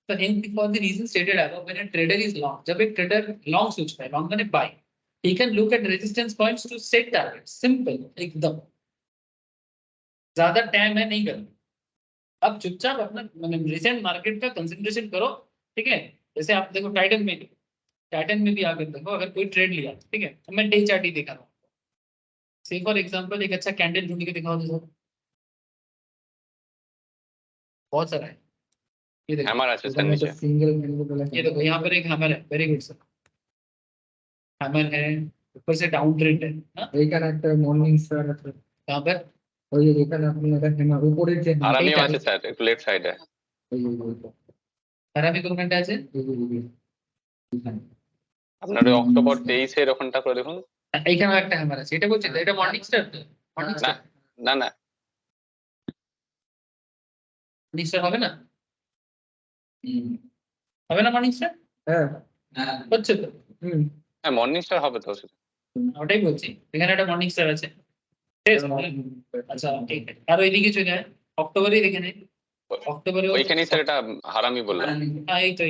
तो for the reason stated above, when a trader is long, जब एक ट्रेडर लॉन्ग सोचता है, लॉन्ग माने bye, he can look at resistance points to set targets. Simple, एकदम, ज्यादा टाइम है नहीं करना। अब चुपचाप अपना रिसेंट मार्केट का कंसंट्रेशन करो, ठीक है। जैसे आप देखो टाइटन में भी आकर देखो, अगर कोई ट्रेड लिया, ठीक है, तो मैं डे चार्ट ही दिखा रहा हूँ। से फॉर एग्जांपल एक अच्छा कैंडल ढूंढ के दिखाओ तो सर, बहुत सारा है, ये देखो हैमर আছে স্যার নিচে। ये देखो यहाँ पर एक हैमर है, वेरी गुड सर, हैमर है, ऊपर से डाउन ट्रेंड है ना, এইখানে একটা মর্নিং স্টার আছে, यहाँ पर ওই যে এখানে আপনি দেখেন না উপরের যে আরামিও আছে স্যার একটু লেফট সাইডে। हरामी কোন ঘন্টা আছে, আপনার ওই অক্টোবর 23 এর ওখানটা করে দেখুন। এইখানে একটা হ্যামার আছে, এটা বলছেন এটা মর্নিং স্টার, মর্নিং না স্টার, না না মর্নিং স্টার হবে না, হবে না মর্নিং স্টার, হ্যাঁ হচ্ছে তো, হ্যাঁ মর্নিং স্টার হবে তো সেটা। ওটাই বলছি, এখানে একটা মর্নিং স্টার আছে, ঠিক আছে। আচ্ছা ঠিক আছে, আর ওইদিকে চলে যায় অক্টোবরে, দেখে নেই অক্টোবরে ওইখানেই স্যার এটা হারামি বললাম। हाँ এই তো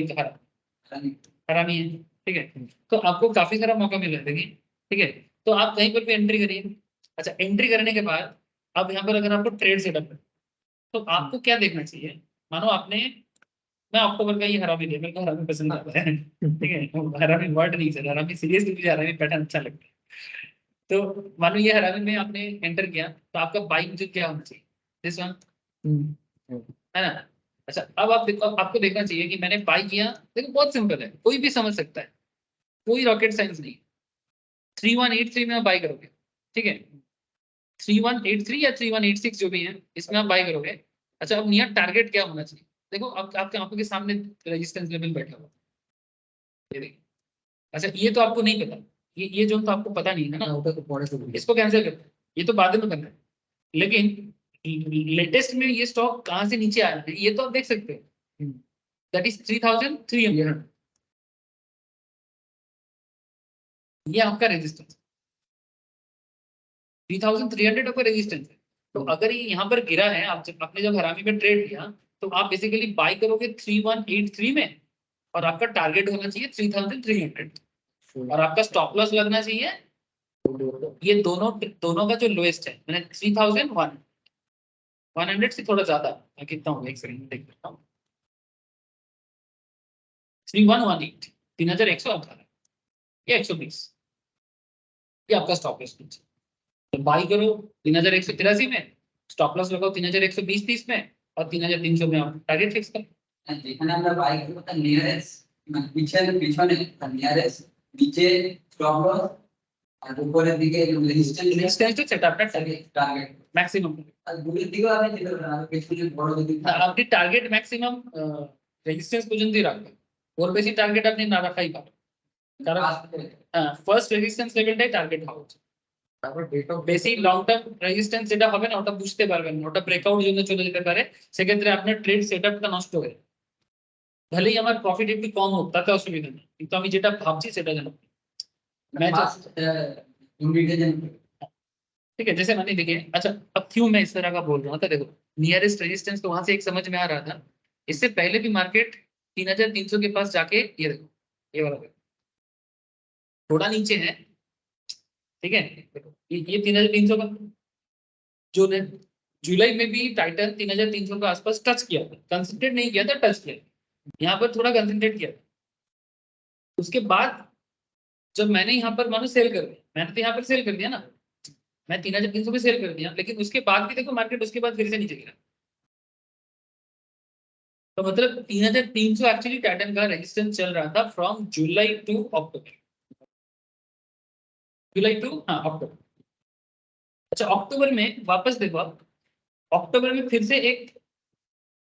हरामी है, ठीक है। तो आपको काफी सारा मौका मिल रहा है, देखिए, ठीक है। तो आप कहीं पर भी एंट्री करिए। अच्छा, एंट्री करने के बाद अब यहाँ पर अगर आपको ट्रेड सेटअप है, तो आपको क्या देखना चाहिए, मानो आपने, मैं अक्टूबर का ही हरामी लिया, मेरे को हरामी पसंद आता है, ठीक है, हरामी वर्ड नहीं सर, हरामी सीरियसली मुझे हरामी पैटर्न अच्छा लगता है। तो मानो ये हरामी में आपने एंटर किया, तो आपका बाई मुझे क्या होना चाहिए, दिस वन, है ना। अच्छा, अब आप देखो, आपको देखना चाहिए कि मैंने बाई किया, देखो बहुत सिंपल है, कोई भी समझ सकता है, कोई रॉकेट साइंस नहीं। 3183 में आप बाई करोगे, ठीक है, 3183 या 3186 जो भी है, इसमें आप बाई करोगे। अच्छा, अब नियर टारगेट क्या होना चाहिए, देखो आपके आंखों के सामने रेजिस्टेंस लेवल बैठा हुआ, ये देखिए। अच्छा, ये तो आपको नहीं पता, ये जो तो आपको पता नहीं है ना, इसको कैंसिल करते हैं, ये तो बाद में करना है। लेकिन लेटेस्ट में ये स्टॉक कहां से नीचे आया है, ये तो आप देख सकते हैं, दैट इज 3300, ये आपका रेजिस्टेंस 3300 आपका रेजिस्टेंस है। तो अगर ये यहाँ पर गिरा है, आपने जब हरामी में ट्रेड लिया, तो आप बेसिकली बाई करोगे 3183 में, और आपका टारगेट होना चाहिए 3300 और आपका स्टॉप लॉस लगना चाहिए ये दोनों दोनों का जो लोएस्ट है मैंने 3100 से थोड़ा ज्यादा मैं कितना हूँ एक सेकंड देख लेता हूँ 3118 3118 या 120 ये आपका स्टॉप लॉस तो बाई करो 3183 में स्टॉप लॉस लगाओ 3120 30 में और 3300 में आप टारगेट फिक्स करो যেখানে আমরা বাই করব তার নিয়ারেস্ট মানে পিছনে তার নিয়ারেস্ট নিচে স্টপ লস আর উপরের দিকে রেজিস্ট্যান্স রেজিস্ট্যান্স তো সেটা আপনার টার্গেট ম্যাক্সিমাম আর দুটোর দিকেও আপনি যেতে পারেন আর পেছনে বড় যদি আপনি টার্গেট ম্যাক্সিমাম রেজিস্ট্যান্স পর্যন্তই রাখবেন ওর বেশি টার্গেট আপনি না রাখাই ভালো কারণ ফার্স্ট রেজিস্ট্যান্স লেভেলটাই টার্গেট হওয়া উচিত তারপর ডেট অফ বেশি লং টার্ম রেজিস্ট্যান্স যেটা হবে না ওটা বুঝতে পারবেন না ওটা ব্রেকআউট জন্য চলে যেতে পারে সেক্ষেত্রে আপনার ট্রেড সেটআপটা নষ্ট হয়ে ভলেই আমার প্রফিট একটু কম হোক তাতে অসুবিধা নেই কিন্তু আমি যেটা ভাবছি সেটা জানো मैं ফার্স্ট ইন্ডিকেশন ठीक है जैसे मैंने देखिए अच्छा अब क्यों मैं इस तरह का बोल रहा हूँ तो देखो नियरेस्ट रेजिस्टेंस तो वहां से एक समझ में आ रहा था इससे पहले भी मार्केट 3300 के पास जाके ये देखो ये वाला देखो थोड़ा नीचे है ठीक है देखो ये 3300 का जो ने जुलाई में भी टाइटन 3300 के आसपास टच किया था कंसंट्रेट नहीं किया था टच किया यहाँ पर थोड़ा कंसंट्रेट किया उसके बाद जब मैंने यहाँ पर मानो सेल कर दिया मैंने तो यहाँ पर सेल कर दिया ना मैं 3300 पे सेल कर दिया लेकिन उसके बाद भी देखो मार्केट उसके बाद फिर से नीचे गिरा तो मतलब 3300 एक्चुअली टाइटन का रेजिस्टेंस चल रहा था from July to October July to हाँ अक्टूबर अच्छा अक्टूबर में वापस देखो आप अक्टूबर में फिर से एक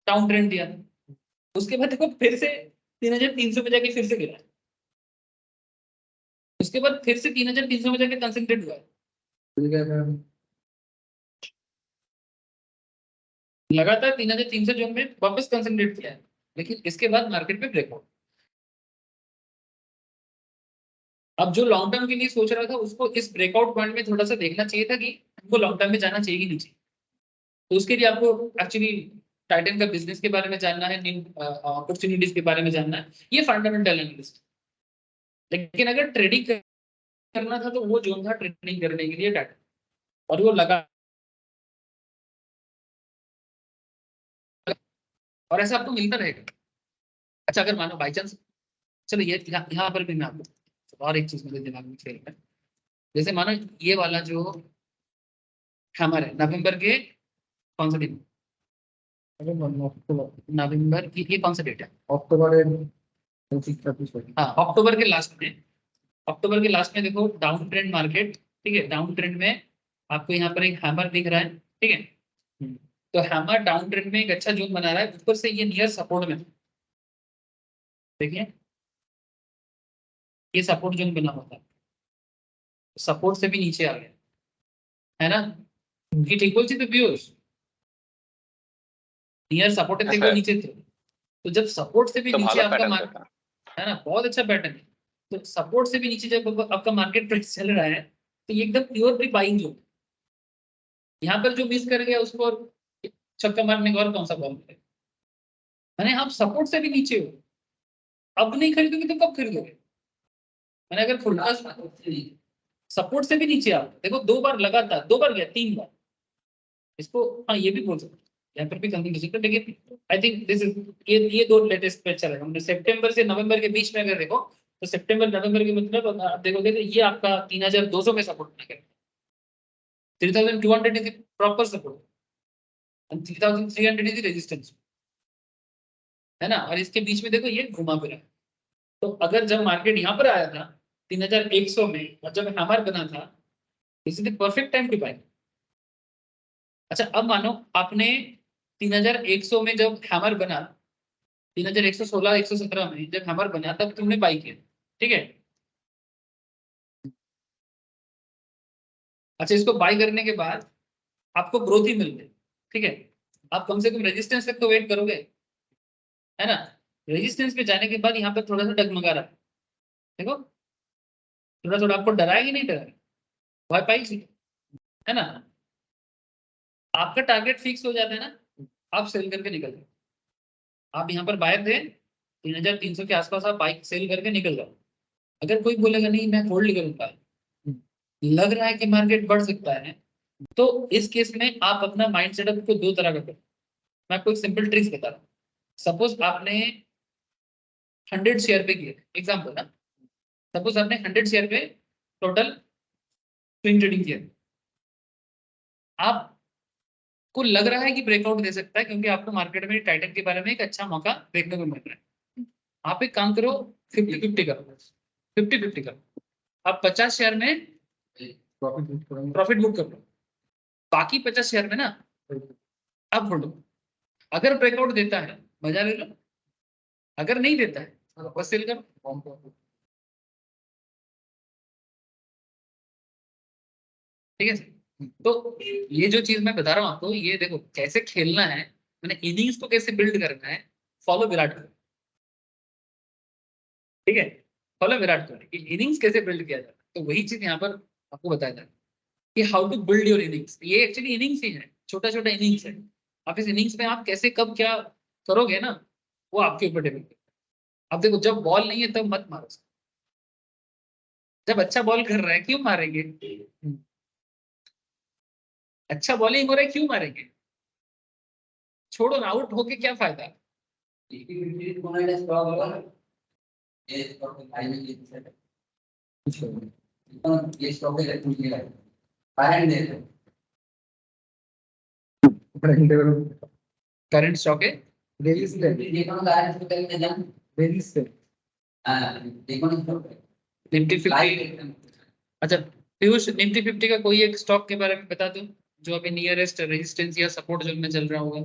डाउन ट्रेंड दिया उसके बाद देखो फिर से 3300 पे जाके फिर से गिरा उसके बाद फिर से 3300 में जाके कंसंट्रेट हुआ लगातार 3300 जोन में वापस कंसंट्रेट किया है लेकिन इसके बाद मार्केट में ब्रेकआउट अब जो लॉन्ग टर्म के लिए सोच रहा था उसको इस ब्रेकआउट पॉइंट में थोड़ा सा देखना चाहिए था कि हमको लॉन्ग टर्म में जाना चाहिए कि नहीं चाहिए तो उसके लिए आपको एक्चुअली टाइटन का बिजनेस के बारे में जानना है अपॉर्चुनिटीज के बारे में जानना है ये फंडामेंटल एनालिस्ट लेकिन अगर ट्रेडिंग करना था तो वो जोन था ट्रेडिंग करने के लिए टाइटन और वो लगा और ऐसा आपको मिलता रहेगा अच्छा अगर मानो बाई चांस चलो ये यहाँ पर भी मैं आपको और एक चीज मेरे दिमाग में खेल रहा है जैसे मानो ये वाला जो हैमर है नवंबर के कौन सा दिन नवंबर की ये कौन सा डेट है অক্টোবরের हाँ अक्टूबर के लास्ट में देखो डाउन ट्रेंड मार्केट ठीक है डाउन ट्रेंड में आपको यहाँ पर एक हैमर दिख रहा है ठीक है तो हैमर डाउन ट्रेंड में एक अच्छा जोन बना रहा है ऊपर से ये नियर सपोर्ट में देखिए ये सपोर्ट जोन बना हुआ था सपोर्ट से भी नीचे आ गया है ना ये ठीक बोलती तो व्यूअर्स नियर सपोर्ट से अच्छा। नीचे थे तो जब सपोर्ट से भी तो नीचे ভালো आपका প্যাটার্ন मार्केट দেখা है ना बहुत अच्छा पैटर्न है तो सपोर्ट से भी नीचे जब आपका मार्केट प्राइस चल रहा है तो ये एकदम प्योर भी बाइंग जोन यहाँ पर जो मिस कर गया उसको और छक्का मारने का और कौन सा बॉल मिलेगा मैंने आप सपोर्ट से भी नीचे हो अब नहीं खरीदोगे तो कब खरीदोगे मैंने अगर फुल सपोर्ट से भी नीचे आओ देखो दो बार लगातार 2 बार गया 3 बार इसको हाँ ये भी बोल सकते यहाँ पर भी कंटिन्यूशन लेकिन आई थिंक दिस इज ये 2 लेटेस्ट पे चल रहा है सितंबर से नवंबर के बीच में अगर देखो तो सितंबर नवंबर के मतलब आप देखोगे तो ये आपका 3200 में सपोर्ट करेगा 3200 is proper support and 3300 is resistance है ना और इसके बीच में देखो ये घुमा फिरा तो अगर जब मार्केट यहाँ पर आया था 3100 में और जब हैमर बना था this is the perfect time to buy अच्छा अब मानो आपने 3100 में जब हैमर बना 3116 117 में जब हैमर बना तब तुमने बाई किया ठीक है अच्छा इसको बाई करने के बाद आपको ग्रोथ ही मिल गई ठीक है आप कम से कम रेजिस्टेंस तक तो वेट करोगे है ना रेजिस्टेंस पे जाने के बाद यहाँ पर थोड़ा सा डगमगा रहा है देखो थोड़ा थोड़ा आपको डराएगी नहीं डराएगी भय पाई है ना आपका टारगेट फिक्स हो जाता है ना आप सेल करके निकल जाओ आप यहाँ पर बायर थे 3300 के आसपास आप बाइक सेल करके निकल जाओ। अगर कोई बोलेगा नहीं मैं होल्ड करूंगा, लग रहा है कि मार्केट बढ़ सकता है, तो इस केस में आप अपना माइंड सेटअप को दो तरह का करो। मैं आपको एक सिंपल ट्रिक्स बता रहा हूँ। सपोज आपने 100 शेयर पे किए, एग्जाम्पल ना, सपोज आपने 100 शेयर पे टोटल स्विंग ट्रेडिंग किया, आपको लग रहा है कि ब्रेकआउट दे सकता है क्योंकि आपको मार्केट में टाइटन के बारे में एक अच्छा मौका देखने को मिल रहा है। आप एक काम करो, 50-50 करो, 50-50 करो। आप 50 शेयर में प्रॉफिट बुक कर लो, बाकी 50 शेयर में ना आप होल्ड लो। अगर ब्रेकआउट देता है मजा ले लो, अगर नहीं देता है तो वापस सेल करो। ठीक है सर? तो ये जो चीज मैं बता रहा हूँ आपको, ये देखो कैसे खेलना है, मैंने इनिंग्स को कैसे बिल्ड करना है। फॉलो विराट कोहली, ठीक है, फॉलो विराट कोहली कि इनिंग्स कैसे बिल्ड किया जाता है। तो वही चीज यहाँ पर आपको बताया जाता है कि how to build your innings. ये एक्चुअली इनिंग्स ही है, छोटा छोटा इनिंग्स है। आप इस इनिंग्स में आप कैसे कब क्या करोगे ना, वो आपके ऊपर डिपेंड है। अब देखो जब बॉल नहीं है तब मत मारो, जब अच्छा बॉल कर रहा है क्यों मारेंगे? अच्छा बॉलिंग हो रहा है क्यों मारेंगे? छोड़ो ना, आउट होके क्या फायदा? लिक्विडिटी কোনো একটা স্টক হলো এই স্টকে বাইরে গিয়েছে এখন এই স্টকে রেখে দিয়ে কারেন্ট দিয়ে करंट स्टॉक है যে কোনো কারেন্ট স্টকে যান হ্যাঁ যে কোনো স্টকে निफ्टी 50। লাইভ अच्छा पीयूष, निफ्टी 50 का कोई एक स्टॉक के बारे में बता दो जो अभी नियरेस्ट रेजिस्टेंस या सपोर्ट जोन में चल रहा होगा।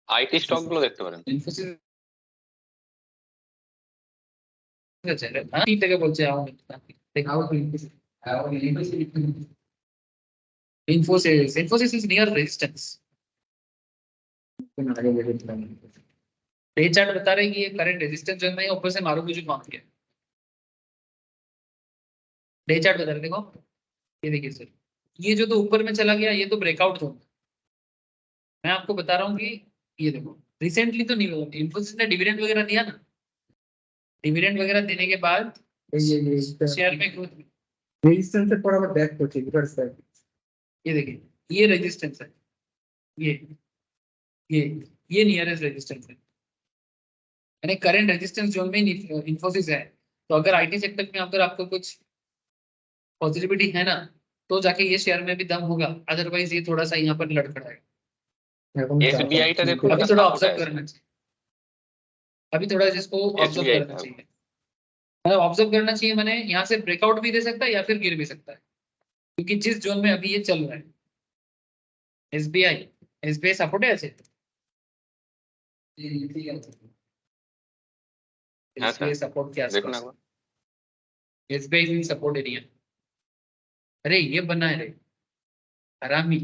আইটি স্টক গুলো দেখতে পারেন। इन्फोसिस का चल रहा है, हाँ 3 टका बोलते आओ Infosys is near resistance. Day chart बता रहे हैं कि ये करंट रेजिस्टेंस जोन में है, ऊपर से मारुति जो मांग गया। डे चार्ट बता रहे देखो, ये देखिए सर, ये जो तो ऊपर में चला गया ये तो ब्रेकआउट जोन। मैं आपको बता रहा हूँ कि ये देखो रिसेंटली तो नहीं हुआ, इन्फोसिस ने डिविडेंड वगैरह दिया ना, डिविडेंड वगैरह देने के बाद शेयर में ग्रोथ। रेजिस्टेंस से পর আবার ব্যাক করছে রিভার্স ব্যাক ये देखिए ये रेजिस्टेंस है, ये ये ये नियरेस्ट रेजिस्टेंस है, यानी करंट रेजिस्टेंस जोन में इन्फोसिस है। तो अगर आईटी सेक्टर में अगर आपको कुछ पॉजिटिविटी है ना, तो जाके ये शेयर में भी दम होगा, अदरवाइज ये थोड़ा सा यहाँ पर लड़खड़ाएगा। এখন এসবিআই টা দেখুন अभी একটা थोड़ा সাপোর্ট ऑब्जर्व আছে। करना चाहिए, अभी थोड़ा जिसको ऑब्जर्व एसबीआई करना था। चाहिए, मतलब ऑब्जर्व करना चाहिए मैंने, यहाँ से ब्रेकआउट भी दे सकता है या फिर गिर भी सकता है, क्योंकि जिस जोन में अभी ये चल रहा है एसबीआई, एसबीआई सपोर्ट है ऐसे, हाँ सर एसबीआई सपोर्ट के देखुন आसपास, একবার। SBI support area. अरे ये बना है रे हरामी,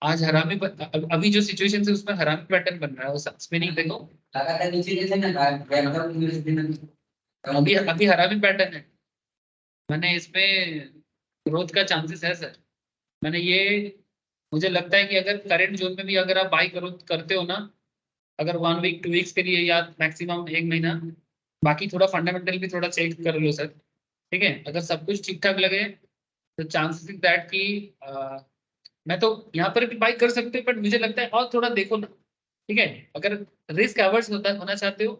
आज हरामी अभी जो सिचुएशन है उसमें हरामी पैटर्न बन रहा है, वो स्पिनिंग देखो টাকাটা নিচে গেছে না ব্যাকআপ ইনভেস্ট দিন अभी अभी हरामी पैटर्न है। मैंने इसमें ग्रोथ का चांसेस है सर। मैंने ये, मुझे लगता है कि अगर करंट जोन में भी अगर आप बाई करो करते हो ना, अगर 1 वीक 2 वीक्स के लिए या मैक्सिमम 1 महीना, बाकी थोड़ा फंडामेंटल भी थोड़ा चेक कर लो सर, ठीक है। अगर सब कुछ ठीक ठाक लगे तो चांसेस इज दैट कि मैं तो यहाँ पर भी बाई कर सकते हो, बट मुझे लगता है और थोड़ा देखो ना, ठीक है। अगर रिस्क एवर्स होना चाहते हो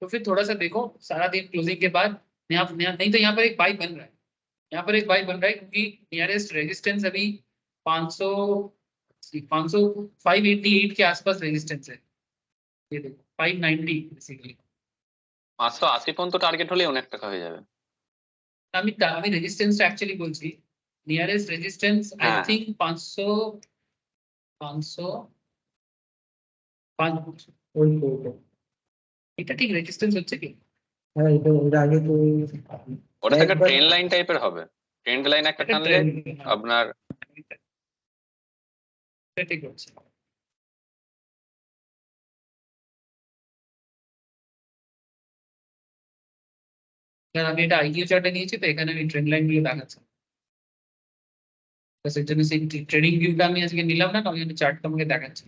तो फिर थोड़ा सा देखो सारा दिन क्लोजिंग के बाद, नहीं तो यहाँ पर एक बाई बन रहा है, यहाँ पर एक बाई बन रहा है क्योंकि नियरेस्ट रेजिस्टेंस अभी 500 588 के आसपास रेजिस्टेंस है। ये देखो 590 बेसिकली। 580 পর্যন্ত টার্গেট হলে অনেক টাকা হয়ে যাবে। আমি রেজিস্ট্যান্সটা অ্যাকচুয়ালি বলছি, নিয়ারেস্ট রেজিস্ট্যান্স আই হ্যাঁ। থিংক 500 এটা ঠিক রেজিস্ট্যান্স হচ্ছে কি? হ্যাঁ এটা এর আগে তো ওটা তো একটা একবার- ট্রেন্ড লাইন টাইপের হবে। ট্রেন্ড লাইন একটা এটা টানলে trend, আপনার এটা ঠিক হচ্ছে। কারণ আমি এটা আইকিউ চার্টে নিয়েছি তো এখানে আমি ট্রেন্ড লাইন গুলো দেখাচ্ছি। সেজন্য সেই ট্রেডিং ভিউটা আমি আজকে নিলাম না, আমি চার্ট তোমাকে দেখাচ্ছি।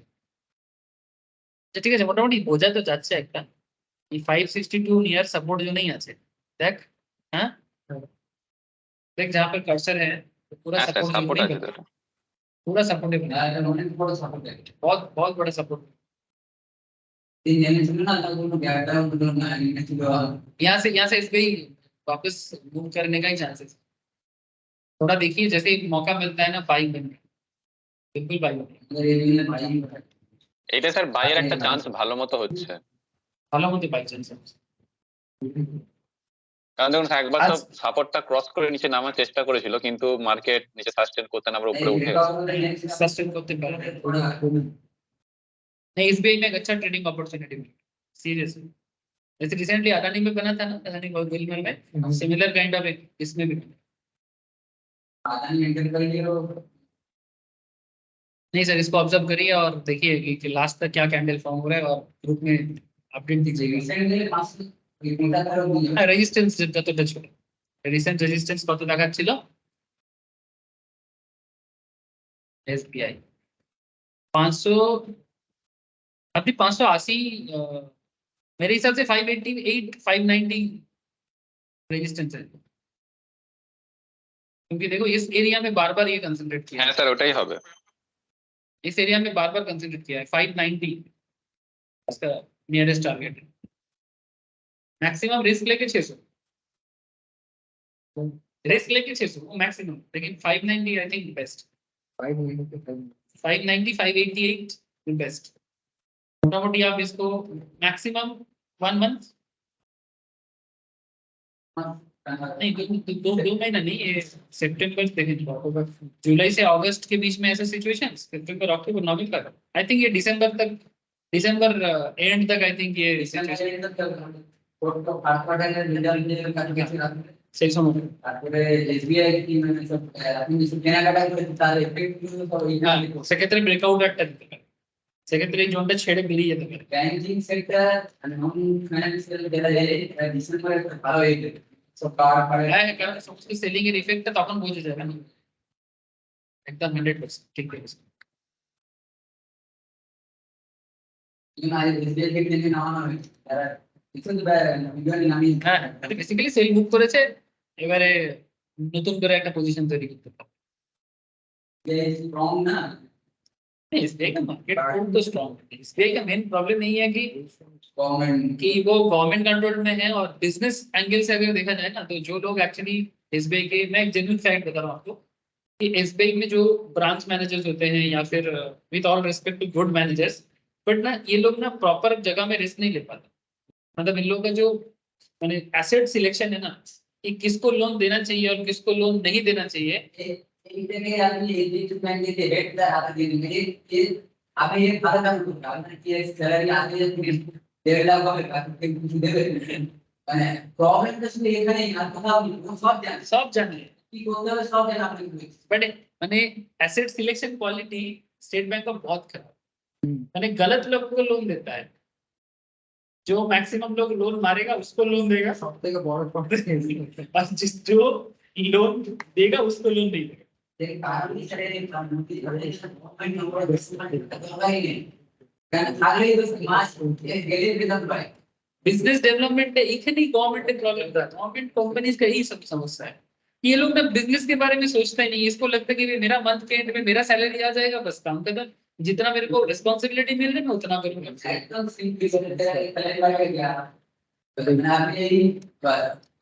আচ্ছা ঠিক আছে, মোটামুটি বোঝা তো যাচ্ছে একটা। এই 562 নিয়ার सपोर्ट जो नहीं আছে দেখ, হ্যাঁ देख जहाँ पे कर्सर है तो पूरा হ্যাঁ স্যার सपोर्ट সাপোর্ট नहीं আছে बना, তো। पूरा सपोर्ट बना, यार उन्होंने थोड़ा सपोर्ट है बहुत बहुत बड़ा सपोर्ट। 3 जने ছিল না তার কোনো গ্যাপ ডাউন হলো না এটা ছিল यहाँ से इसमें ही वापस मूव करने का ही चांसेस। थोड़ा देखिए जैसे ही मौका मिलता है ना बाई करने, बिल्कुल बाई करने, আমাদের এই দিনে ভাই এটা স্যার বাইয়ের একটা চান্স ভালো মতো হচ্ছে, ভালো মতো বাই চান্স। কারণ দেখুন স্যার একবার তো আজ- সাপোর্টটা ক্রস করে নিচে নামার চেষ্টা করেছিল কিন্তু মার্কেট নিচে সাস্টেন করতে না আবার উপরে উঠে গেছে। सस्टेन करते पारे थोड़ा नहीं, एसबीआई में एक अच्छा ट्रेडिंग अपॉर्चुनिटी मिली सीरियसली। जैसे रिसेंटली अडानी में बना था ना, अडानी गोल्ड में सिमिलर काइंड ऑफ इसमें भी बना। आदानी एंटर कर लिए और नहीं सर, इसको ऑब्जर्व करिए और देखिए कि लास्ट तक क्या कैंडल फॉर्म हो रहा है और ग्रुप में अपडेट दीजिएगा। रिसेंटली पास रिपोर्ट करो दिया রেজিস্ট্যান্স যতটা ছিল, রিসেন্ট রেজিস্ট্যান্স কত দেখাচ্ছিল এসবিআই 500, আপনি 580, मेरे हिसाब से 588 590 रेजिस्टेंस है, क्योंकि देखो इस एरिया में बार बार ये कंसंट्रेट किया হ্যাঁ স্যার ওটাই হবে। है, इस एरिया में बार बार कंसंट्रेट किया है। 590 इसका नियरेस्ट टारगेट है, मैक्सिमम रिस्क लेके 600, रिस्क लेके 600 वो मैक्सिमम, लेकिन 590 आई थिंक बेस्ट, 590 588 बेस्ट। मोटामोटी आप इसको मैक्सिमम 1 मंथ नहीं, दो महीना नहीं, ये सितंबर देखें, जुलाई से अगस्त के बीच में ऐसे situation, September October November, I think ये दिसंबर तक, दिसंबर एंड तक आई थिंक ये situation फोटो फाटफाटेर रिजल्ट কাজ গেছে রাতে সেই সময়। তারপরে এসবিআই কি মানে সব আপনি যে কেনাকাটা করে তার এফেক্ট গুলো সব হ্যাঁ, এইখানে সেক্ষেত্রে ব্রেকআউট একটা দিতে পারে, সেক্ষেত্রে এই জোনটা ছেড়ে বেরিয়ে যেতে পারে। ব্যাংকিং সেক্টর আর নন ফাইন্যান্সিয়াল যেটা যায় ডিসেম্বরে ভালো হয়ে গেছে সব কার পারে হ্যাঁ, কারণ সমস্ত সেলিং এর ইফেক্টটা তখন বোঝা যাবে না, একদম 100% ঠিক আছে। কিন্তু আজ এসবিআই থেকে যদি নামানো হয় তারা কিছু তো ভিডিও নামি হ্যাঁ, বেসিক্যালি সেল বুক করেছে, এবারে নতুন করে একটা পজিশন তৈরি করতে পারে। স্ট্রং না एसबीआई का मार्केट तो स्ट्रॉन्ग है, एसबीआई का मेन प्रॉब्लम नहीं है गवर्नमेंट कि वो गवर्नमेंट कंट्रोल में है, और बिजनेस एंगल से अगर देखा जाए ना तो जो लोग एक्चुअली एसबीआई के, मैं एक जेन्युइन फैक्ट बता रहा हूँ आपको कि एसबीआई में जो ब्रांच मैनेजर्स होते हैं या फिर with all respect to good managers, but ना ये लोग ना प्रॉपर जगह में रिस्क नहीं ले पाते। मतलब इन लोगों का जो मैंने एसेट सिलेक्शन है ना, कि किसको लोन देना चाहिए और किसको लोन नहीं देना चाहिए, এইটাকে আপনি এই ব্যাংক থেকে রেটটা হাতে দিয়ে দিন এই আপনি এই ভালো কাজ করতে আপনার কি স্যালারি আগে 1.5 লাখ হবে আপনি কিছু দেবেন মানে প্রবলেমটা শুধু এখানেই না, কোথাও সব জানেন सब जाने। কি করতে হবে সব জানেন আপনি बट मैंने asset selection quality state bank का बहुत खराब, मैंने गलत लोग को लोन देता है, जो मैक्सिमम लोग लोन मारेगा उसको लोन देगा, সবথেকে বড় প্রবলেম और जिस जो लोन देगा उसको लोन नहीं देगा। এই কারণে স্যার এই প্রবলেমটি ধরে গভর্নমেন্ট নম্বর দরকারই নেই কারণ আগে তো মাস এই গেলে বিধান পায় बिजनेस डेवलपमेंट है, एक नहीं गवर्नमेंट ने प्रॉब्लम था, गवर्नमेंट कंपनीज का यही सब समस्या है, ये लोग ना बिजनेस के बारे में सोचते ही नहीं, इसको लगता है कि मेरा मंथ के एंड में मेरा सैलरी आ जाएगा बस काम खत्म, जितना मेरे को रिस्पांसिबिलिटी मिल रही है मैं उतना करूंगा। একদম সিম্পলি প্ল্যান লাগে গিয়া তো মানে আপনি এই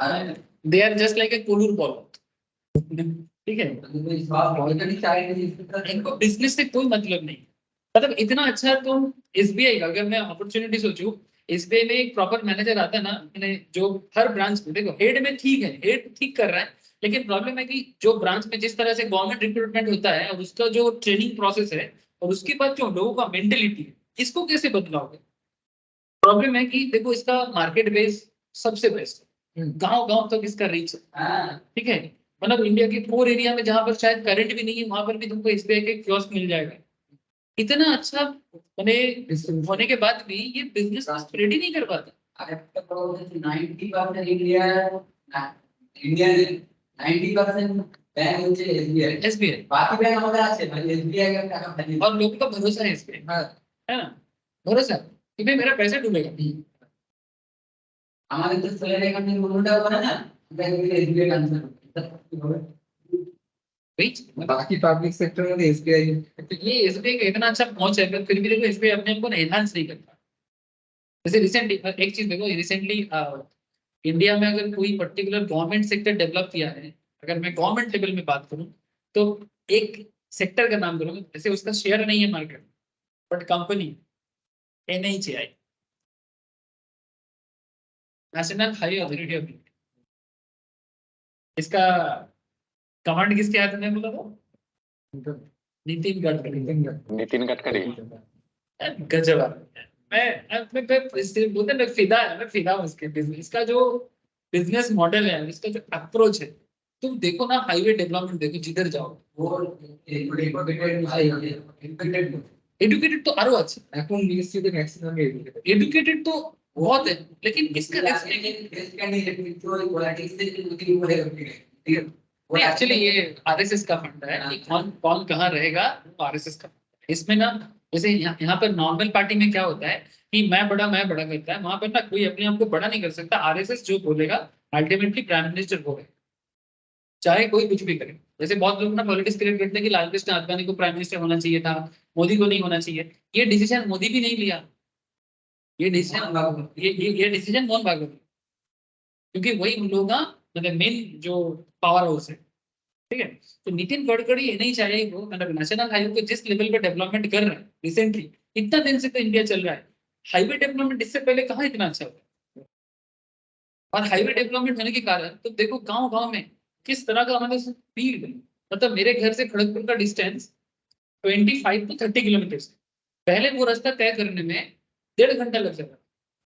আর they are just like a colour ball, ठीक है, সব অর্গানিক চাইল্ড इनको बिजनेस से कोई मतलब नहीं, मतलब इतना अच्छा तुम एसबीआई का, अगर मैं अपॉर्चुनिटी सोचूं, एसबीआई में एक प्रॉपर मैनेजर आता है ना, मैंने जो हर ब्रांच में देखो हेड में ठीक है, हेड ठीक कर रहा है, लेकिन प्रॉब्लम है कि जो ब्रांच में जिस तरह से गवर्नमेंट रिक्रूटमेंट होता है और उसका जो ट्रेनिंग प्रोसेस है और उसके बाद जो लोगों का मेंटेलिटी है, इसको कैसे बदलाओगे। प्रॉब्लम है कि देखो इसका मार्केट बेस सबसे बेस्ट है, गांव गांव तक इसका रीच है, হ্যাঁ ठीक है, मतलब इंडिया के कोर एरिया में जहां पर शायद करंट भी नहीं है वहां पर भी तुमको एसबीआई के कियोस्क मिल जाएगा। इतना अच्छा मैंने होने के बाद भी ये बिजनेस स्प्रेड ही नहीं कर पाता। আরেকটা প্রবলেম হচ্ছে 90% ইন্ডিয়া ইন্ডিয়ান 90% ব্যাংক হচ্ছে এসবিআই। এসবিআই, বাকি ব্যাংক আমাদের আছে, মানে এসবিআই का টাকা খালি। और लोगों का भरोसा है इसपे, है ना, भरोसा कि भाई मेरा पैसा डूबेगा। আমাদের তো ছেলেরা এখান থেকে উন্নয়নটাও করে না, ব্যাংক থেকে এসবিআই ট্রান্সফার করে। भाई बाकी पब्लिक सेक्टर में एसबीआई तो ये एसबीआई का इतना अच्छा पहुंच है, पर फिर भी देखो एसबीआई अपने आप को एनहांस नहीं करता। जैसे रिसेंटली एक चीज देखो, रिसेंटली इंडिया में अगर कोई पर्टिकुलर गवर्नमेंट सेक्टर डेवलप किया है, अगर मैं गवर्नमेंट लेवल में बात करूं, तो एक सेक्टर का नाम करूंगा, जैसे उसका शेयर नहीं है market, but company NHAI, national highway authority of India, इसका कमांड किसके हाथ में बोला था? नितिन गडकरी। नितिन गडकरी। गजब आदमी है। मैं इससे बोलते हैं ना, फिदा है, मैं फिदा हूं इसके बिजनेस, इसका जो बिजनेस मॉडल है, इसका जो अप्रोच है, तुम देखो ना, हाईवे डेवलपमेंट देखो जिधर जाओ, वो एजुकेटेड एडुकेटेड तो आरो अच्छा, এখন মিনিস্ট্রি থেকে ম্যাক্সিমাম এদিকে एडुकेटेड तो बहुत है, लेकिन इसका नहीं, एक्चुअली ये आरएसएस का फंड है कि कौन कौन कहाँ रहेगा, वो आरएसएस का फंड है। इसमें ना, जैसे यहाँ पर नॉर्मल पार्टी में क्या होता है कि मैं बड़ा करता है, वहां पर ना कोई अपने आप को बड़ा नहीं कर सकता, आरएसएस जो बोलेगा अल्टीमेटली प्राइम मिनिस्टर बोलेगा, चाहे कोई कुछ भी करे। जैसे बहुत लोग ना पॉलिटिक्स क्रिएट करते हैं कि लाल कृष्ण आडवाणी को प्राइम मिनिस्टर होना चाहिए था, मोदी को नहीं होना चाहिए, ये डिसीजन मोदी भी नहीं लिया, ये डिसीजन मोहन भागवत, क्योंकि वही उन लोगों का मतलब मेन जो पावर हाउस है, ठीक है। तो नितिन गडकरी NHAI को, मतलब नेशनल हाईवे को जिस लेवल पे डेवलपमेंट कर रहे हैं रिसेंटली, इतना दिन से तो इंडिया चल रहा है, हाईवे डेवलपमेंट इससे पहले कहाँ इतना अच्छा हुआ, और हाईवे डेवलपमेंट होने के कारण तो देखो गांव में किस तरह का हमारे स्पीड, मतलब मेरे घर से खड़गपुर का डिस्टेंस 25 to 30 किलोमीटर, पहले वो रास्ता तय करने में 1.5 घंटा लग जाता,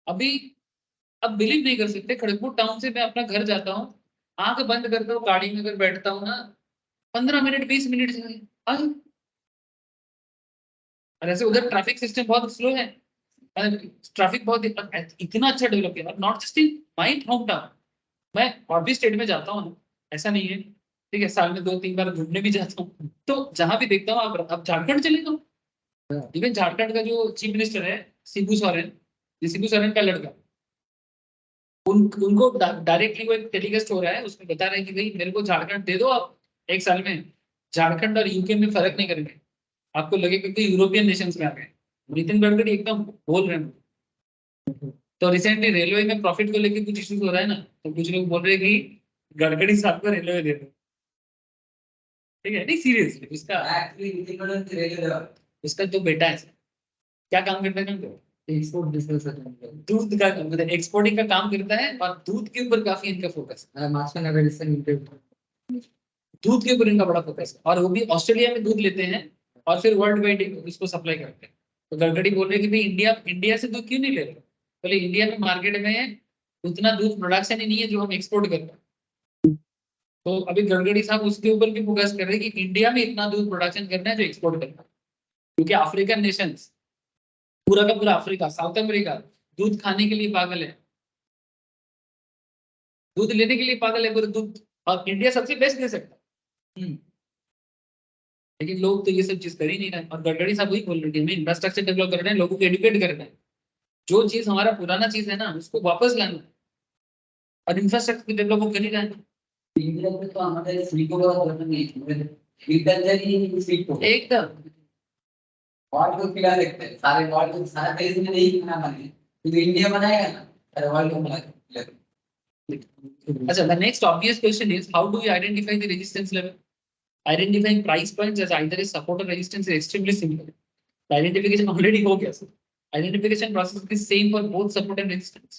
अभी अब बिलीव नहीं कर सकते, खड़गपुर टाउन से मैं अपना घर जाता हूँ, आंख बंद करता हूँ, गाड़ी में अगर बैठता हूँ ना, 15 मिनट 20 मिनट से और ऐसे उधर ट्रैफिक सिस्टम बहुत स्लो है, ट्रैफिक बहुत इतना अच्छा डेवलप किया, not just in my home town, मैं और भी स्टेट में जाता हूँ, ऐसा नहीं है, ठीक है, साल में 2-3 बार घूमने भी जाता हूँ, तो जहां भी देखता हूँ, अब झारखंड चले जाओ, इवन झारखंड का जो चीफ मिनिस्टर है शिबू सोरेन, ये शिबू सोरेन का लड़का, उनको डायरेक्टली वो एक टेलीकास्ट हो रहा है, उसमें बता रहे हैं कि भाई मेरे को झारखंड दे दो आप 1 साल में, झारखंड और यूके में फर्क नहीं करेंगे, आपको लगेगा कि यूरोपियन नेशंस में आ गए। नितिन गडकरी एकदम बोल रहे हैं। तो रिसेंटली रेलवे में प्रॉफिट को लेकर कुछ इश्यूज हो रहा है ना, तो कुछ लोग बोल रहे हैं कि गडकरी साहब को रेलवे दे दो, ठीक है, नहीं सीरियसली, उसका जो बेटा है क्या काम करता है, एक्सपोर्ट बिजनेस है, दूध का, मतलब एक्सपोर्टिंग का काम करता है, और दूध के ऊपर काफी इनका फोकस है, मार्शल एवरेसन दूध के ऊपर इनका बड़ा फोकस है, और वो भी ऑस्ट्रेलिया में दूध लेते हैं और फिर वर्ल्ड वाइड इसको सप्लाई करते हैं। तो गडकरी बोल रहे हैं कि भाई इंडिया से दूध क्यों नहीं ले रहे, बोले इंडिया में मार्केट में उतना दूध प्रोडक्शन ही नहीं है जो हम एक्सपोर्ट करते हैं। तो अभी गडकरी साहब उसके ऊपर भी फोकस कर रहे हैं कि इंडिया में इतना दूध प्रोडक्शन करना है जो एक्सपोर्ट करना है, क्योंकि अफ्रीकन नेशंस, पूरा का पूरा अफ्रीका, साउथ अमेरिका दूध खाने के लिए पागल है, दूध लेने के लिए पागल है, पूरे दूध, और इंडिया सबसे बेस्ट दे सकता है, लेकिन लोग तो ये सब चीज कर ही नहीं रहे। और गडकरी साहब वही बोल रहे हैं, हमें इंफ्रास्ट्रक्चर डेवलप करना है, लोगों को एडुकेट करना है, जो चीज हमारा पुराना चीज है ना उसको वापस लाना है, और इंफ्रास्ट्रक्चर डेवलप कर ही रहे हैं। इंडिया में तो हमारे सिलिको का गवर्नमेंट नहीं, एग्रीकल्चर ही सिलिको एकदम वर्ल्ड को खिला देते हैं, सारे वर्ल्ड को, सारा देश में नहीं खाना बने, तो इंडिया बनाएगा ना, सारे वर्ल्ड को खिला देगा। अच्छा, the next obvious question is how do we identify the resistance level? Identifying price points as either a support or resistance is extremely simple. The identification already हो गया sir, identification process is same for both support and resistance.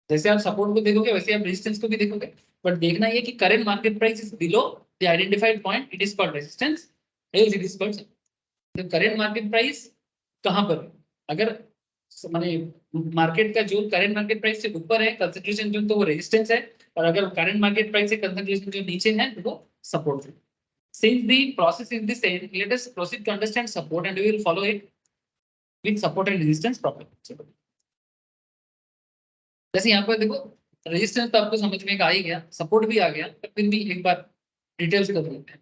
जैसे आप support को देखोगे वैसे आप resistance को भी देखोगे, बट देखना ये कि current market price is below the identified point, it is called resistance, else it is called. तो करंट मार्केट प्राइस कहां पर है, अगर माने मार्केट का जो करंट मार्केट प्राइस से ऊपर है कंसंट्रेशन जोन, तो वो रेजिस्टेंस है, और अगर करंट मार्केट प्राइस से कंसंट्रेशन जो नीचे है तो वो सपोर्ट है। Since the process is the same, let us proceed to understand support and we will follow it with support and resistance properly. जैसे यहाँ पर देखो रेजिस्टेंस तो आपको समझ में आ ही गया, सपोर्ट भी आ गया, पर फिर भी एक बार डिटेल्स कर लेते हैं।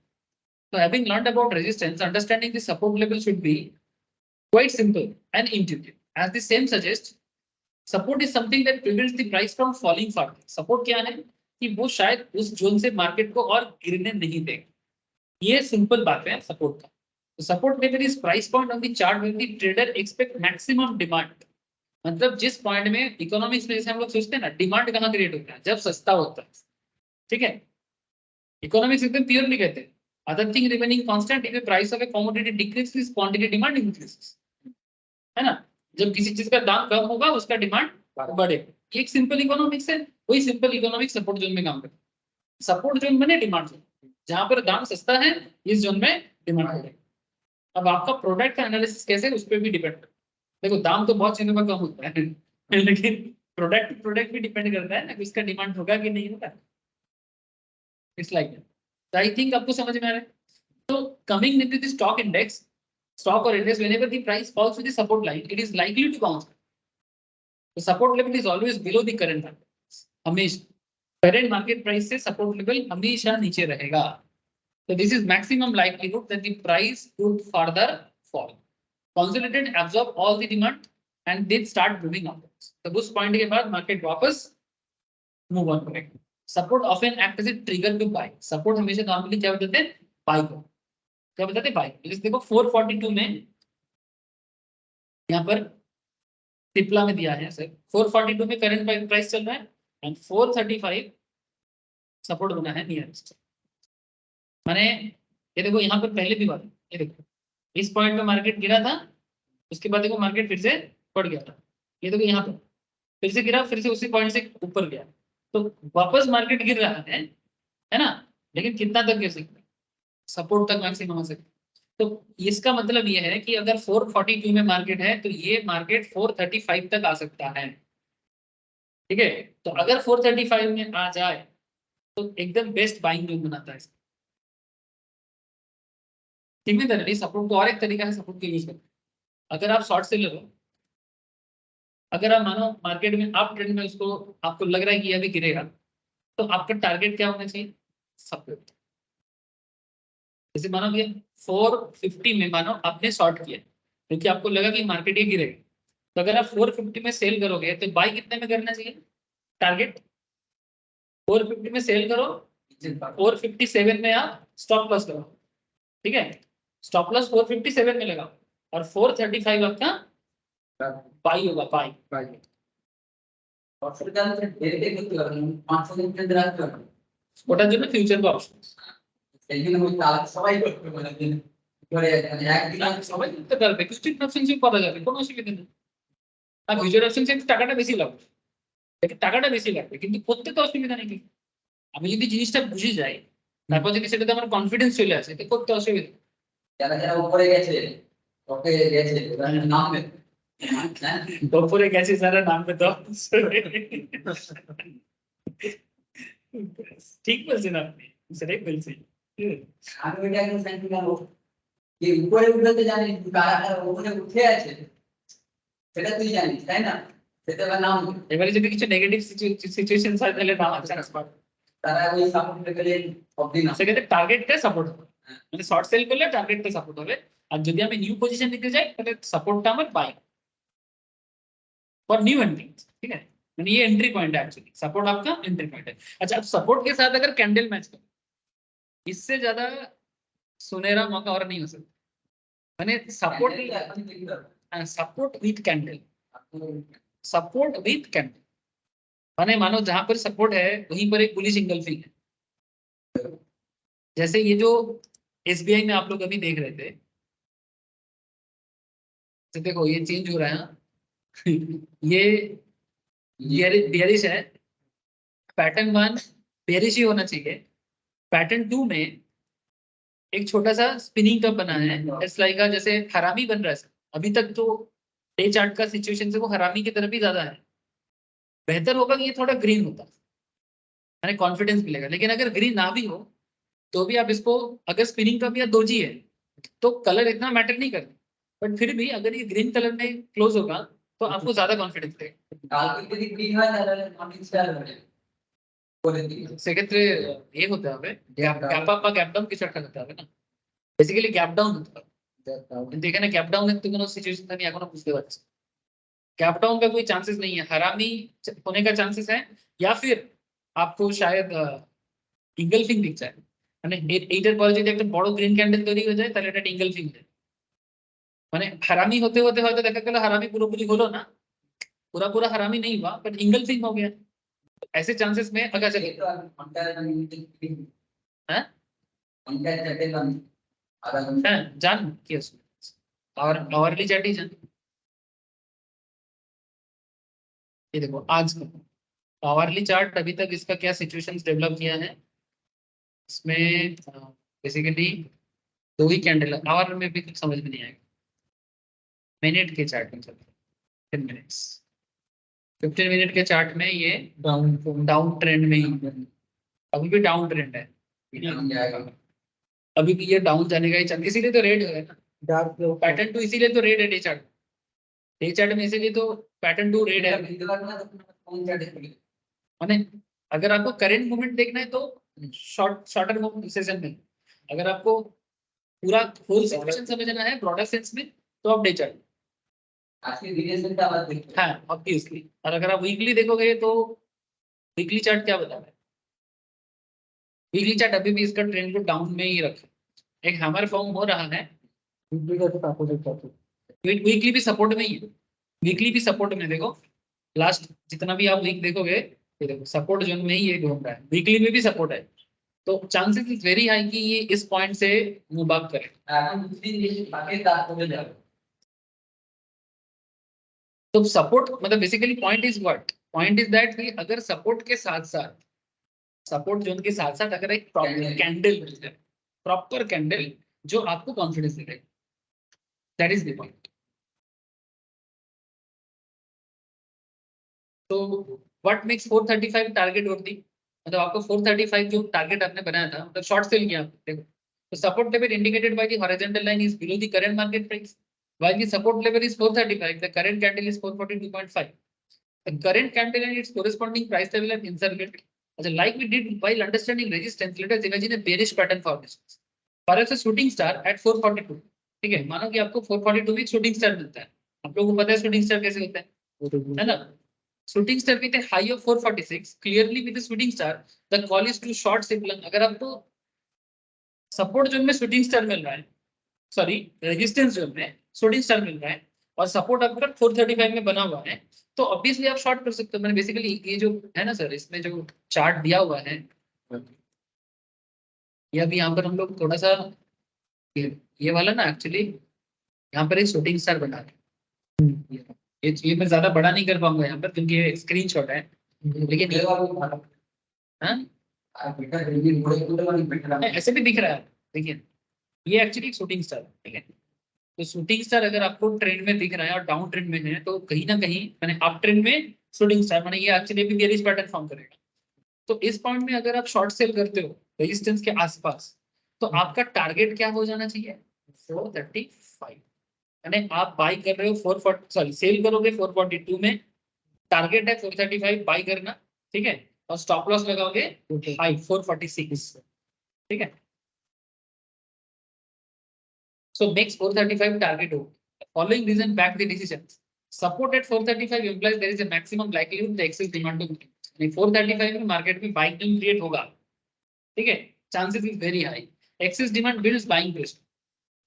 So having learned about resistance, understanding the support level should be quite simple and intuitive. As the same suggests, support is something that prevents the price from falling further. Support क्या है कि वो शायद उस zone से market को और गिरने नहीं देगा। ये सिंपल बात है सपोर्ट का। तो support level is price point on the chart when the trader expect maximum demand. मतलब जिस पॉइंट में इकोनॉमिक्स में जैसे हम लोग सोचते हैं ना, डिमांड कहाँ क्रिएट होता है, जब सस्ता होता है। ठीक है, इकोनॉमिक्स एकदम प्योरली कहते हैं other thing remaining constant if the price of a commodity decreases quantity demand increases, है ना। जब किसी चीज का दाम कम होगा उसका डिमांड बढ़ेगा। एक सिंपल इकोनॉमिक्स है, वही सिंपल इकोनॉमिक्स सपोर्ट जोन में काम करता है। सपोर्ट जोन में डिमांड जोन, जहां पर दाम सस्ता है इस जोन में डिमांड बढ़ेगा। अब आपका प्रोडक्ट का एनालिसिस कैसे है उस पर भी डिपेंड करता है। देखो दाम तो बहुत चीजों में कम होता है लेकिन प्रोडक्ट भी डिपेंड करता है ना कि उसका डिमांड होगा कि नहीं होगा। इट्स लाइक आई थिंक आपको समझ में आ रहा है। तो coming into the stock index, stock or index, whenever the price falls to the support line, it is likely to bounce back. The support level is always below the current market. हमेशा current market price से support level हमेशा नीचे रहेगा। So this is maximum likelihood that the price could further fall. Consolidated absorb all the demand and then start moving upwards. तो उस point के बाद market वापस मूव ऑन करेगा। Support often act as a trigger to buy. Support हमेशा normally क्या बताते हैं, बाय को क्या बताते भाई। देखो 442 में यहाँ पर टिपला में दिया है सर, 442 में करंट प्राइस चल रहा है एंड 435 सपोर्ट बना है नियरेस्ट। माने ये देखो यहाँ पर पहले भी बात, ये देखो इस पॉइंट पे मार्केट गिरा था, उसके बाद देखो मार्केट फिर से बढ़ गया था। ये देखो यहाँ पर फिर से गिरा, फिर से उसी पॉइंट से ऊपर गया, तो वापस मार्केट गिर रहा है ना। लेकिन कितना तक गिर सकता है, सपोर्ट तक मैक्सिमम आ सकता है। तो इसका मतलब ये है कि अगर 442 में मार्केट है तो ये मार्केट 435 तक आ सकता है। ठीक है, तो अगर 435 में आ जाए तो एकदम बेस्ट बाइंग जोन बनाता है। सिमिलरली सपोर्ट को और एक तरीका है सपोर्ट के यूज करना। अगर आप शॉर्ट सेलर हो, अगर आप मानो मार्केट में आप ट्रेंड में उसको आपको लग रहा है कि अभी गिरेगा, तो आपका टारगेट क्या होना चाहिए, सपोर्ट। जैसे मानो कि 450 में मानो आपने शॉर्ट किया क्योंकि आपको लगा कि मार्केट ये गिरेगा, तो अगर आप 450 में सेल करोगे तो बाय कितने में करना चाहिए, टारगेट 450 में सेल करो, 457 में आप स्टॉप लॉस करो। ठीक है, स्टॉप लॉस 457 में लगाओ और 435 आपका बाय होगा, बाय। ওটার জন্য ফিউচার বা অপশন সবাই করতে পারবে, ফিউচার অপশনশিপ করা যাবে, কোনো অসুবিধা নেই। আর ফিউচার অপশনশিপ টাকাটা বেশি লাগবে, টাকাটা বেশি লাগবে কিন্তু করতে তো অসুবিধা নেই। আমি যদি জিনিসটা বুঝে যাই, তারপর যদি সেটাতে আমার কনফিডেন্স চলে আসে, তো করতে অসুবিধা। যারা যারা উপরে গেছে নামবে, উপরে গেছে যারা নামবে তো ঠিক বলছেন আপনি, সেটাই বলছি। আমি এটা একদম সেন্টিমেন্ট যে উপরে উঠতে জানি কারা উপরে উঠে আছে সেটা তুই জানিস তাই না, সেটা নাম। এবারে যদি কিছু নেগেটিভ সিচুয়েশন হয় তাহলে নাম চান্স পাবে, তারা ওই সাপোর্ট লেভেলে অবধি না, সেক্ষেত্রে টার্গেটটা সাপোর্ট হবে। মানে শর্ট সেল করলে টার্গেটটা সাপোর্ট হবে, আর যদি আমি নিউ পজিশন নিতে যাই তাহলে সাপোর্টটা আমার বাই फॉर न्यू एंट्री। ठीक है, यानी ये एंट्री पॉइंट है, एक्चुअली सपोर्ट आपका एंट्री पॉइंट है। अच्छा, अब सपोर्ट के साथ अगर कैंडल मैच करो, इससे ज्यादा सुनहरा मौका और नहीं हो सकता। मैंने support with candle, support with candle माने मानो जहां पर सपोर्ट है वहीं पर एक बुलिश इंगल्फिंग है। जैसे ये जो एसबीआई में आप लोग अभी देख रहे थे, तो देखो ये चेंज हो रहा है ये बेयरिश है, पैटर्न 1 बेयरिश ही होना चाहिए। पैटर्न 2 में एक छोटा सा स्पिनिंग कप बना है, इट्स लाइक जैसे हरामी बन रहा है। अभी तक तो डे चार्ट का सिचुएशन से वो हरामी की तरफ ही ज्यादा है। बेहतर होगा कि ये थोड़ा ग्रीन होता, यानी कॉन्फिडेंस मिलेगा। लेकिन अगर ग्रीन ना भी हो तो भी आप इसको, अगर स्पिनिंग कप या दोजी है तो कलर इतना मैटर नहीं करता, बट फिर भी अगर ये ग्रीन कलर में क्लोज होगा तो आपको ज्यादा कॉन्फिडेंस देगा। সেক্ষেত্রে এ হতে হবে গ্যাপ আপ বা গ্যাপ ডাউন কিছু একটা হতে হবে না, বেসিক্যালি গ্যাপ ডাউন হতে হবে। কিন্তু এখানে গ্যাপ ডাউনের तो কোনো सिचुएशन আমি এখনো বুঝতে পারছি, गैप डाउन का कोई चांसेस नहीं है, हरामी होने का चांसेस है, या फिर आपको शायद इंगल्फिंग दिख जाए, মানে এইটার পরে যদি একটা বড় গ্রিন ক্যান্ডেল তৈরি হয়ে যায় তাহলে এটা ইনগালফিং হয়, মানে হারামি হতে হতে হয়তো দেখা গেল হারামি পুরোপুরি হলো না, पूरा पूरा हरामी नहीं हुआ बट इंगल्फिंग हो गया, ऐसे चांसेस में अगर चले हैं हैं जान কি আছে और आवर्ली चार्ट ही जान, ये देखो आज का आवर्ली चार्ट अभी तक इसका क्या सिचुएशंस डेवलप किया है, इसमें बेसिकली दो ही कैंडल, आवर में भी कुछ समझ में नहीं आएगा, मिनट के चार्ट में चलते 10 मिनट्स 15 मिनट के चार्ट में ये डाउन ट्रेंड में ही, अभी भी डाउन ट्रेंड है, अभी भी ये डाउन जाने का ही चांस, इसीलिए तो रेड है ना पैटर्न टू, इसीलिए तो रेड है डे चार्ट में, इसीलिए तो पैटर्न टू रेड है, माने अगर आपको करंट मूवमेंट देखना है तो शॉर्टर सेशन में, अगर आपको पूरा होल सिचुएशन समझना है ब्रॉडर सेंस में तो आप डे चार्ट, हाँ ऑब्वियसली, और अगर आप वीकली देखोगे तो वीकली चार्ट क्या बता रहा है, वीकली चार्ट अभी भी इसका ट्रेंड को डाउन में ही रखा, एक हैमर फॉर्म हो रहा है, वीकली भी सपोर्ट में ही है, वीकली भी सपोर्ट में, देखो लास्ट जितना भी आप वीक देखोगे ये देखो सपोर्ट जोन में ही ये घूम रहा है, वीकली में भी सपोर्ट है, तो चांसेस इज वेरी हाई कि ये इस पॉइंट से मूव बैक करे, तो सपोर्ट मतलब basically point is what, point is that कि अगर सपोर्ट के साथ साथ सपोर्ट जोन के साथ साथ अगर एक प्रॉपर कैंडल जो आपको confidence they, that is the point. तो व्हाट मेक्स 435 टारगेट वर्दी, मतलब आपको 435 जो टारगेट आपने बनाया था मतलब शॉर्ट सेल किया आपने, देखो तो support level indicated by the horizontal line is below the current market price, while the support level is 435, the current candle is 442.5, the current candle and its corresponding price level are inserted, like we did while understanding resistance, let us imagine a bearish pattern formation, perhaps a shooting star at 442, ठीक है, मानो कि आपको 442 में shooting star मिलता है, आप लोगों को पता है शूटिंग स्टार कैसे होता है ना, shooting star with a high of 446, clearly with the shooting star the call is to short signal, अगर आपको सपोर्ट जोन में शूटिंग स्टार मिल रहा है, सॉरी रेजिस्टेंस जोन में शूटिंग स्टार मिल रहा है और सपोर्ट आपका 435 में बना हुआ है, तो ऑब्वियसली आप शॉर्ट कर सकते हो, मैंने बेसिकली ये जो है ना सर इसमें जो चार्ट दिया हुआ है, ये अभी यहाँ पर हम लोग थोड़ा सा ये वाला ना एक्चुअली यहाँ पर एक शूटिंग स्टार बना रहे हैं, ये मैं ज्यादा बड़ा नहीं कर पाऊंगा यहाँ पर क्योंकि ये स्क्रीनशॉट है, लेकिन ऐसे भी दिख रहा है, देखिए ये एक्चुअली शूटिंग स्टार, ठीक है, तो शूटिंग स्टार अगर आपको ट्रेंड में दिख रहा है और डाउन ट्रेंड में है तो कहीं ना कहीं मैंने अप ट्रेंड में शूटिंग स्टार माने ये एक्चुअली भी बेरिश पैटर्न फॉर्म करेगा, तो इस पॉइंट में अगर आप शॉर्ट सेल करते हो रेजिस्टेंस के आसपास तो आपका टारगेट क्या हो जाना चाहिए 435, यानी आप बाई कर रहे हो 440 सॉरी सेल करोगे 442 में, टारगेट है 435 बाई करना, ठीक है, और स्टॉप लॉस लगाओगे हाई 446, ठीक है, so makes 435 target over. The following reason back the decision. Support at 435 implies there is a maximum likelihood the excess demand to increase. 435 में मार्केट में बाइंग क्रिएट होगा, ठीक है, chances is very high, excess demand builds buying pressure,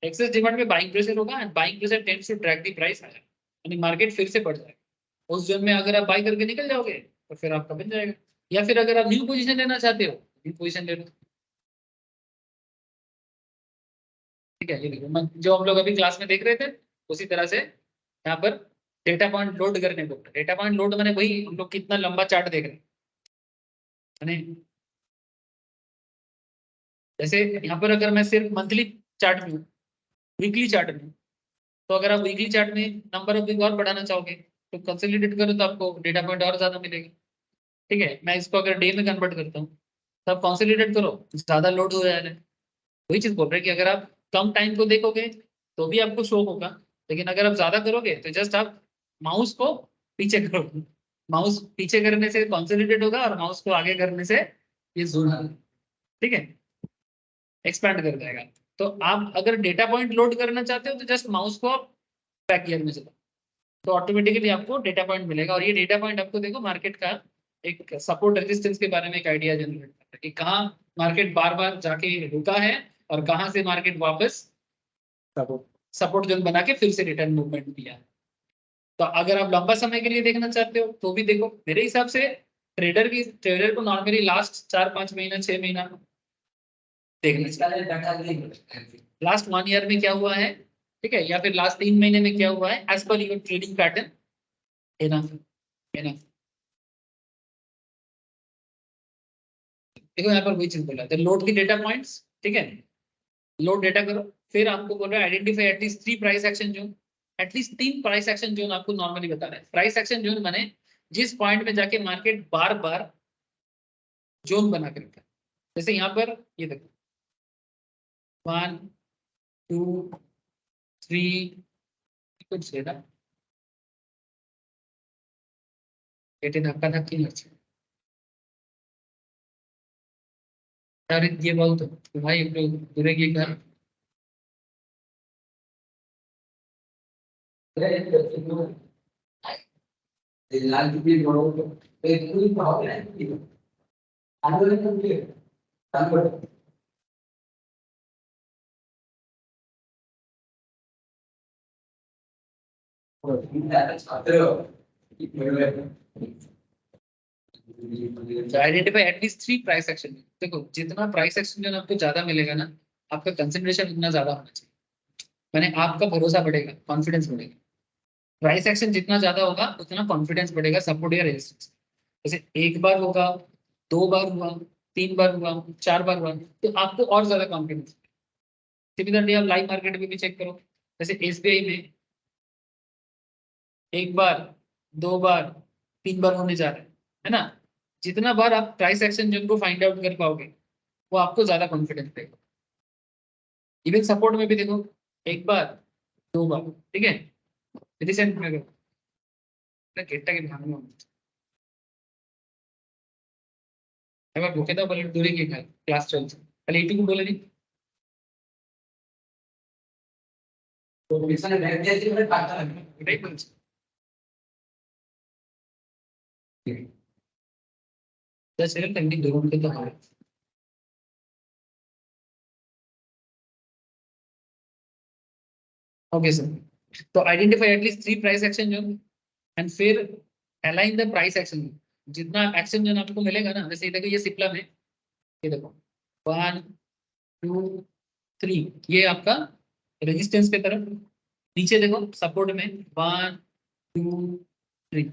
excess demand में buying pressure होगा and buying pressure tends to drag the price higher, यानी market फिर से बढ़ जाएगा, उस जोन में अगर आप बाई करके निकल जाओगे तो फिर आपका बन जाएगा, या फिर अगर आप न्यू पोजीशन लेना चाहते हो न्यू पोजीशन ले लो, ठीक है, ये देखो जो हम लोग अभी क्लास में देख रहे थे उसी तरह से यहाँ पर डेटा पॉइंट लोड करने को, डेटा पॉइंट लोड मैंने वही हम लोग कितना लंबा चार्ट देख रहे हैं, जैसे यहाँ पर अगर मैं सिर्फ मंथली चार्ट में हूँ वीकली चार्ट में, तो अगर आप वीकली चार्ट में नंबर ऑफ वीक और बढ़ाना चाहोगे तो कंसोलिडेट करो तो आपको डेटा पॉइंट और ज्यादा मिलेगा, ठीक है, मैं इसको अगर डे में कन्वर्ट करता हूँ तब कंसोलिडेट करो ज्यादा लोड हो जाएगा, वही चीज बोल रहे हैं कि अगर आप कम टाइम को देखोगे तो भी आपको शो होगा, लेकिन अगर आप ज्यादा करोगे तो जस्ट आप माउस को पीछे करोगे, माउस पीछे करने से कंसोलिडेट होगा और माउस को आगे करने से ये जोन, ठीक है, एक्सपैंड कर जाएगा। तो आप अगर डेटा पॉइंट लोड करना चाहते हो तो जस्ट माउस को आप बैक गियर में चलाओ, तो ऑटोमेटिकली आपको डेटा पॉइंट मिलेगा। और ये डेटा पॉइंट आपको देखो मार्केट का एक सपोर्ट रेजिस्टेंस के बारे में एक आइडिया जनरेट करता है कि कहाँ मार्केट बार बार जाके रुका है और कहाँ से मार्केट वापस सपोर्ट जोन बना के फिर से रिटर्न मूवमेंट किया है। तो अगर आप लंबा समय के लिए देखना चाहते हो तो भी देखो, मेरे हिसाब से ट्रेडर को नॉर्मली लास्ट 4-5 महीना 6 महीना देखना चाहिए। लास्ट 1 ईयर में क्या हुआ है, ठीक है, या फिर लास्ट 3 महीने में क्या हुआ है, as per your trading pattern. Enough enough. देखो यहाँ पर वही चीज बोला है, लोड की डेटा पॉइंट्स, ठीक है, लोड डेटा करो, फिर आपको बोल रहा है identify at least 3 price action zone. At least 3 price action zone आपको नॉर्मली बता रहा है। प्राइस एक्शन जोन माने जिस पॉइंट में जाके मार्केट बार बार जोन बना के रखा है। जैसे यहाँ पर ये देखो 1 2 3 कुछ है ना, এটা ধাক্কা ধাক্কি লাগছে। আরে দিয়ে বলতো ভাই একটু দূরে গিয়ে কর। লাল টুপি বড় এই দুই হবে না কি আন্দোলন কি তারপর ছাত্র आइडेंटिफाई एटलीस्ट 3 प्राइस एक्शन। देखो जितना प्राइस एक्शन जो आपको ज्यादा मिलेगा ना, आपका कंसंट्रेशन उतना ज्यादा होना चाहिए, मैंने आपका भरोसा बढ़ेगा, कॉन्फिडेंस बढ़ेगा। प्राइस एक्शन जितना ज्यादा होगा उतना कॉन्फिडेंस बढ़ेगा, सपोर्ट या रेजिस्टेंस। जैसे एक बार होगा, 2 बार हुआ, 3 बार हुआ, 4 बार हुआ, तो आपको और ज्यादा कॉन्फिडेंस। सिमिलरली आप लाइव मार्केट में भी चेक करो, जैसे एसबीआई में 1 बार 2 बार 3 बार होने जा रहा है ना। जितना बार आप प्राइस एक्शन जोन को फाइंड आउट कर पाओगे वो आपको ज्यादा कॉन्फिडेंस देगा। इवन सपोर्ट में भी देखो 1 बार 2 बार, ठीक है, रिसेंट में गेटटा के भागना এবার ঢুকে দাও বলে দূরে গিয়ে খায়, ক্লাস চলছে তাহলে এইটুকু বলে দিই। তো পিছনে ব্যাগ দিয়ে দিলে কাটতে লাগবে এটাই বলছি। সেরকম তেমনি দূর তো হবে। ओके सर, तो identify at least 3 price action zone and फिर align the price action zone. जितना एक्शन जोन आपको मिलेगा ना, जैसे देखो ये सिप्ला में, ये देखो 1 2 3 ये आपका रेजिस्टेंस पे तरफ, नीचे देखो सपोर्ट में 1 2 3।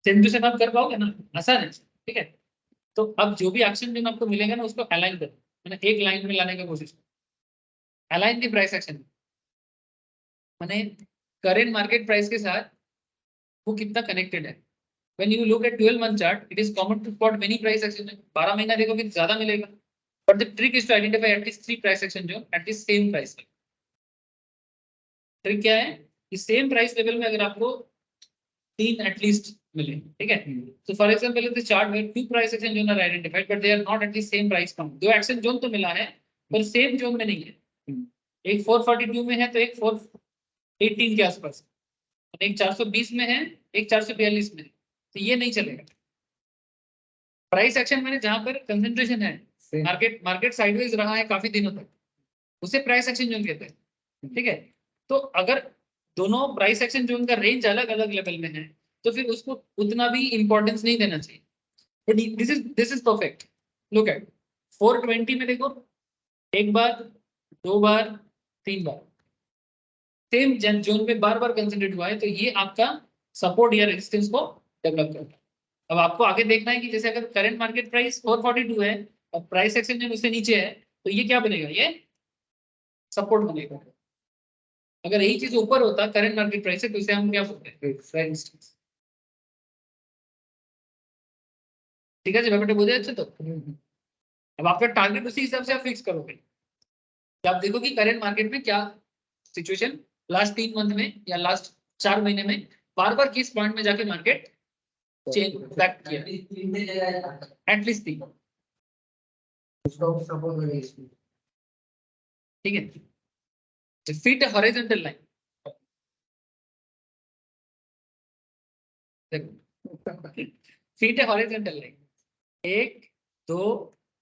सेम टू सेम आप कर पाओगे ना, आसान है, ठीक है। तो अब जो भी एक्शन जोन आपको मिलेगा ना उसको अलाइन करो, मैंने एक लाइन में लाने की कोशिश करो। अलाइन द प्राइस एक्शन माने करेंट मार्केट प्राइस के साथ वो कितना कनेक्टेड है। When you look at 12-month chart, it is common to spot many price action. 12 महीना देखोगे तो ज्यादा मिलेगा, but the trick is to identify at least 3 price action जो at least same price level। Trick क्या है कि सेम प्राइस लेवल में अगर आपको 3 एटलीस्ट मिले, ठीक है। तो फॉर एग्जांपल दिस चार्ट में 2 price action zone are identified but they are not at the same price count. 2 action zone तो मिला है पर सेम जोन में नहीं है, एक 442 में है तो एक 418 के आसपास, एक 420 में है, एक 442 में है, तो ये नहीं चलेगा। प्राइस एक्शन मैंने जहां पर कंसंट्रेशन है, मार्केट साइडवेज रहा है काफी दिनों तक, उसे प्राइस एक्शन जोन कहते हैं, ठीक है। तो अगर दोनों प्राइस एक्शन जोन का रेंज अलग अलग लेवल में है तो फिर उसको उतना भी इंपॉर्टेंस नहीं देना चाहिए। But this is perfect. Look at 420 में देखो 1 बार 2 बार 3 बार सेम जोन में बार बार कंसंट्रेट हुआ है, तो ये आपका सपोर्ट या रेजिस्टेंस को डेवलप करता है। अब आपको आगे देखना है कि जैसे अगर करंट मार्केट प्राइस 442 है और प्राइस एक्शन जोन उससे नीचे है तो ये क्या बनेगा, ये सपोर्ट बनेगा। अगर यही चीज ऊपर होता करंट मार्केट प्राइस से तो इसे हम क्या बोलते हैं, रेजिस्टेंस। ठीक है जी, ব্যাপারটা বুঝে যাচ্ছে তো। अब आपका टारगेट उसी हिसाब से आप फिक्स करोगे कि आप देखो कि करंट मार्केट में क्या सिचुएशन लास्ट 3 मंथ में या लास्ट 4 महीने में बार बार किस पॉइंट में जाके मार्केट चेन बैक किया तीन जगह एटलीस्ट 3, स्टॉप सपोर्ट में SP ठीक है। फिट हॉरिजॉन्टल लाइन, देखो फिट है हॉरिजॉन्टल लाइन, 1 2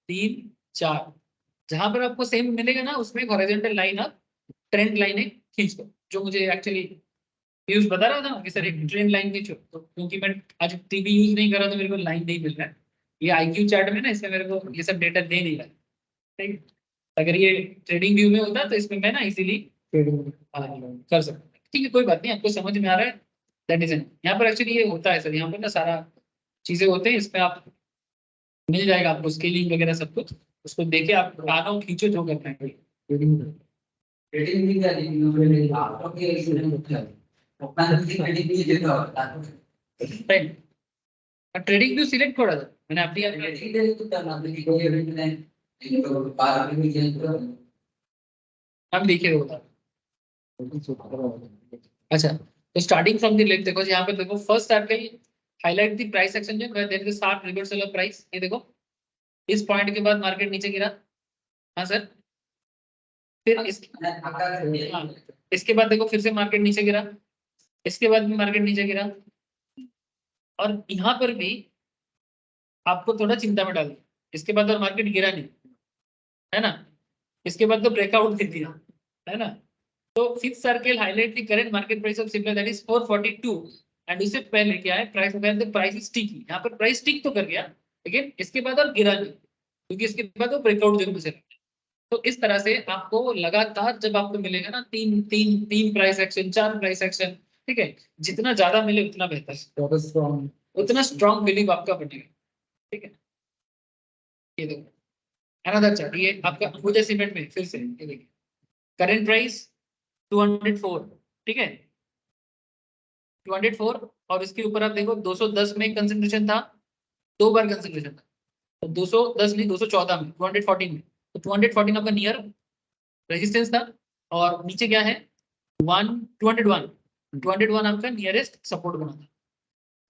3 4, जहां पर आपको सेम मिलेगा ना उसमें एक हॉरिजॉन्टल लाइन आप ट्रेंड लाइन एक खींच दो, जो मुझे एक्चुअली पीयूष बता रहा था ना कि सर एक ट्रेंड लाइन खींचो, तो क्योंकि मैं आज टीवी यूज नहीं कर रहा तो मेरे को लाइन नहीं मिल रहा है, ये IQ चार्ट में ना इसमें मेरे को ये सब डेटा दे नहीं रहा, ठीक है। अगर ये ट्रेडिंग व्यू में होता तो इसमें मैं ना इजीली ट्रेडिंग कर सकता, ठीक है, कोई बात नहीं, आपको समझ में आ रहा है, दैट इज यहाँ पर एक्चुअली ये होता है सर, यहाँ पर ना सारा चीजें होते हैं, इसमें आप मिल जाएगा आपको स्केलिंग वगैरह सब कुछ, उसको देके आप आगे खींचो जो करना है। ट्रेडिंग रेटिंग भी कर दी आप लोग के स्टूडेंट हैं अपना रेटिंग भी देते हो ट्रेडिंग व्यू सिलेक्ट करा था मैंने अपनी रेटिंग दे तो करना तो कोई रेटिंग नहीं तो बार भी चेंज करो हम देखिए होता। अच्छा, तो स्टार्टिंग फ्रॉम द लेफ्ट देखो, यहाँ पे देखो first circle highlight the price action जो है, there is sharp reversal of price, ये देखो इस पॉइंट के बाद मार्केट नीचे गिरा, हाँ सर, फिर इसके बाद देखो फिर से मार्केट नीचे गिरा, इसके बाद भी मार्केट नीचे गिरा, और यहाँ पर भी आपको थोड़ा चिंता में डाल दिया, इसके बाद और मार्केट गिरा नहीं, है ना, इसके बाद तो ब्रेकआउट दे दिया, है ना। तो fifth circle highlight the current market price of silver that is 442, and इससे पहले क्या है, price the price is sticky, यहाँ पर प्राइस स्टिक तो कर गया, लेकिन इसके बाद और गिरा नहीं, क्योंकि इसके बाद वो ब्रेकआउट जरूर से। तो इस तरह से आपको लगातार जब आपको मिलेगा ना तीन प्राइस एक्शन, 4 प्राइस एक्शन, ठीक है, जितना ज्यादा मिले उतना बेहतर, उतना स्ट्रॉन्ग बिलीव आपका बनेगा, ठीक है। ये देखो अनदर चार्ट, ये आपका अंबुजा सीमेंट में फिर से ये देखिए करंट प्राइस 204, ठीक है 204, और इसके ऊपर आप देखो 210 में कंसंट्रेशन था, 2 बार कंसंट्रेशन था, तो 210 नहीं 214 में, 214 में, तो 214 आपका नियर रेजिस्टेंस था, और नीचे क्या है 201 आपका नियरेस्ट सपोर्ट बना था,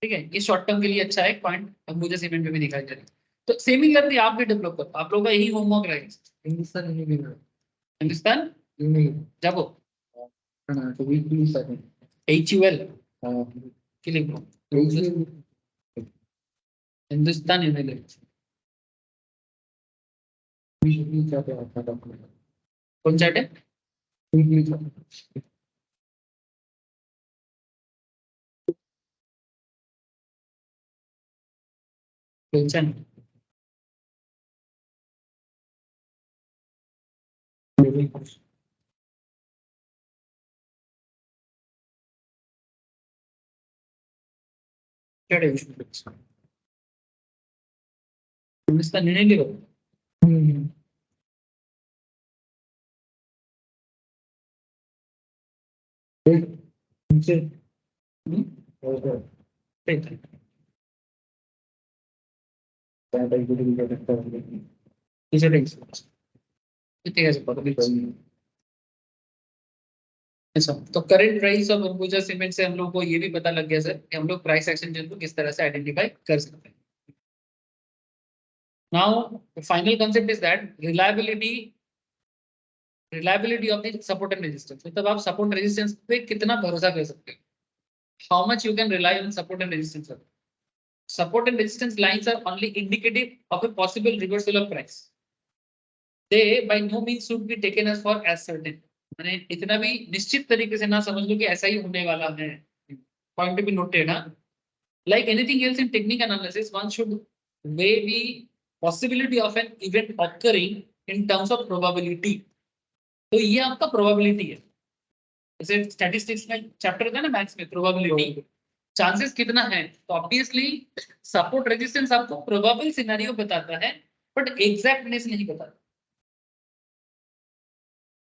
ठीक है। ये शॉर्ट टर्म के लिए अच्छा है पॉइंट, अंबुजा सीमेंट में भी दिखाई दे रहा है। तो सिमिलरली आप भी डेवलप करो, आप लोगों का यही होमवर्क रहेगा। हिंदुस्तान नहीं मिल रहा हिंदुस्तान नहीं जाबो ना तो वीकली सर HUL हां के लिए हिंदुस्तान यूनिलिवर वीकली चाहते हैं आपका कौन चार्ट है, वीकली चाहते टेंशन हिंदुस्तान यूनिलिवर नीचे अच्छा, तो current price of Ambuja cement से हम लोग को ये भी पता लग गया सर कि हम लोग प्राइस एक्शन जो है किस तरह से आइडेंटिफाई कर सकते हैं। Now final concept is that reliability of the support and resistance, मतलब आप सपोर्ट रेजिस्टेंस पे कितना भरोसा कर सकते हो, how much you can rely on support and resistance. Support and resistance lines are only indicative of a possible reversal of price. They by no means should be taken as for as certain. मैंने इतना भी निश्चित तरीके से ना समझ लो कि ऐसा ही होने वाला है, पॉइंट भी नोटेड है। Like anything else in technical analysis, one should weigh the possibility of an event occurring in terms of probability. तो ये आपका probability है, जैसे स्टैटिस्टिक्स में चैप्टर होता है ना मैथ्स में, probability चांसेस कितना है, तो ऑब्वियसली सपोर्ट रेजिस्टेंस आपको प्रोबेबल सिनेरियो बताता है बट एग्जैक्टनेस नहीं बताता।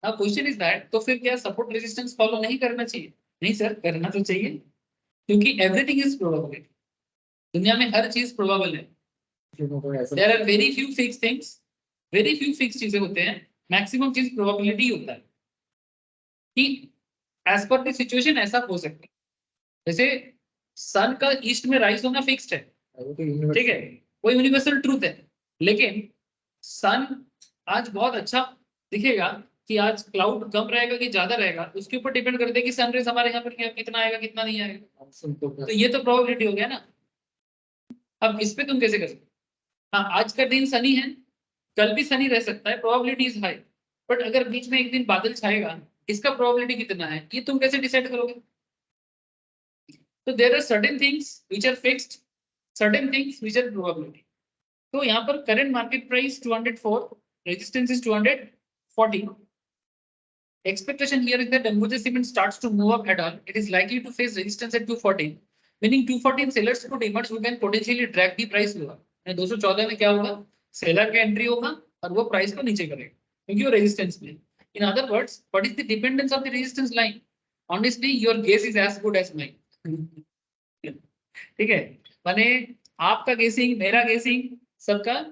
नाउ क्वेश्चन इज दैट, तो फिर क्या सपोर्ट रेजिस्टेंस फॉलो नहीं करना चाहिए? नहीं सर, करना तो चाहिए, क्योंकि एवरीथिंग इज प्रोबेबिलिटी, दुनिया में हर चीज प्रोबेबल है। There are very few fix things, very few fix चीजें होते हैं, मैक्सिमम चीज प्रोबेबिलिटी होता है कि एज पर द सिचुएशन ऐसा हो सकता है। जैसे सन का ईस्ट में राइज होना फिक्स्ड है, वो तो universal ठीक है, वो यूनिवर्सल ट्रूथ है। लेकिन सन आज बहुत अच्छा दिखेगा कि आज क्लाउड कम रहेगा कि ज्यादा रहेगा, उसके ऊपर डिपेंड करते हैं कि सनराइज हमारे यहाँ पर कितना आएगा कितना नहीं आएगा। मौसम को तो ये तो प्रोबेबिलिटी हो गया ना। अब इस पे तुम कैसे कर सकते हो? हाँ, आज का दिन सनी है, कल भी सनी रह सकता है, प्रोबेबिलिटी इज हाई। बट अगर बीच में एक दिन बादल छाएगा, इसका प्रोबेबिलिटी कितना है, ये तुम कैसे डिसाइड करोगे? तो there are certain things which are fixed, certain things which are probability. तो यहाँ पर current market price 204, resistance is 240. Expectation here is that Ambuja Cement starts to move up at all. It is likely to face resistance at 214, meaning 214 sellers could emerge who can potentially drag the price lower. 214 में क्या होगा? Seller का entry होगा और वो price को नीचे करेगा क्योंकि वो रेजिस्टेंस में। In other words, what is the dependence of the resistance line? Honestly your guess is as good as mine. ठीक है, माने आपका गेसिंग, मेरा गेसिंग, सबका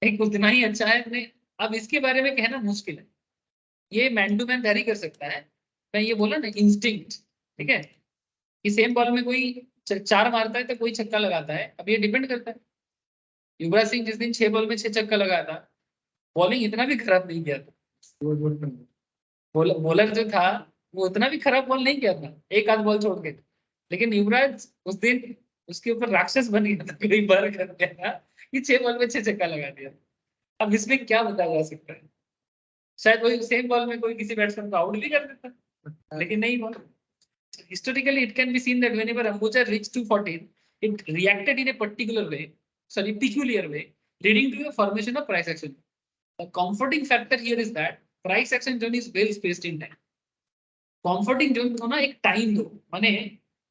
एक उतना ही अच्छा है। अब इसके बारे में कहना मुश्किल है, ये मैन टू मैन वैरी कर सकता है। मैं ये बोला ना इंस्टिंक्ट, ठीक है, कि सेम बॉल में कोई चार मारता है तो कोई छक्का लगाता है। अब ये डिपेंड करता है। युवराज सिंह जिस दिन 6 बॉल में 6 छक्का लगाया था, बॉलिंग इतना भी खराब नहीं किया था। बॉलर जो था वो उतना भी खराब बॉल नहीं किया था, एक आध बॉल छोड़ के। लेकिन युवराज उस दिन उसके ऊपर राक्षस बन गया था, कई बार कर गया था कि 6 बॉल में 6 छक्का लगा दिया। अब इसमें क्या बताया जा सकता है? शायद वही सेम बॉल में कोई किसी बैट्समैन को आउट भी कर देता, लेकिन नहीं हुआ। Historically, it can be seen that whenever Ambuja reached 214, it reacted in a peculiar way, leading to a formation of price action. The comforting factor here is that price action zone is well spaced in time. Comforting zone को ना एक time दो, माने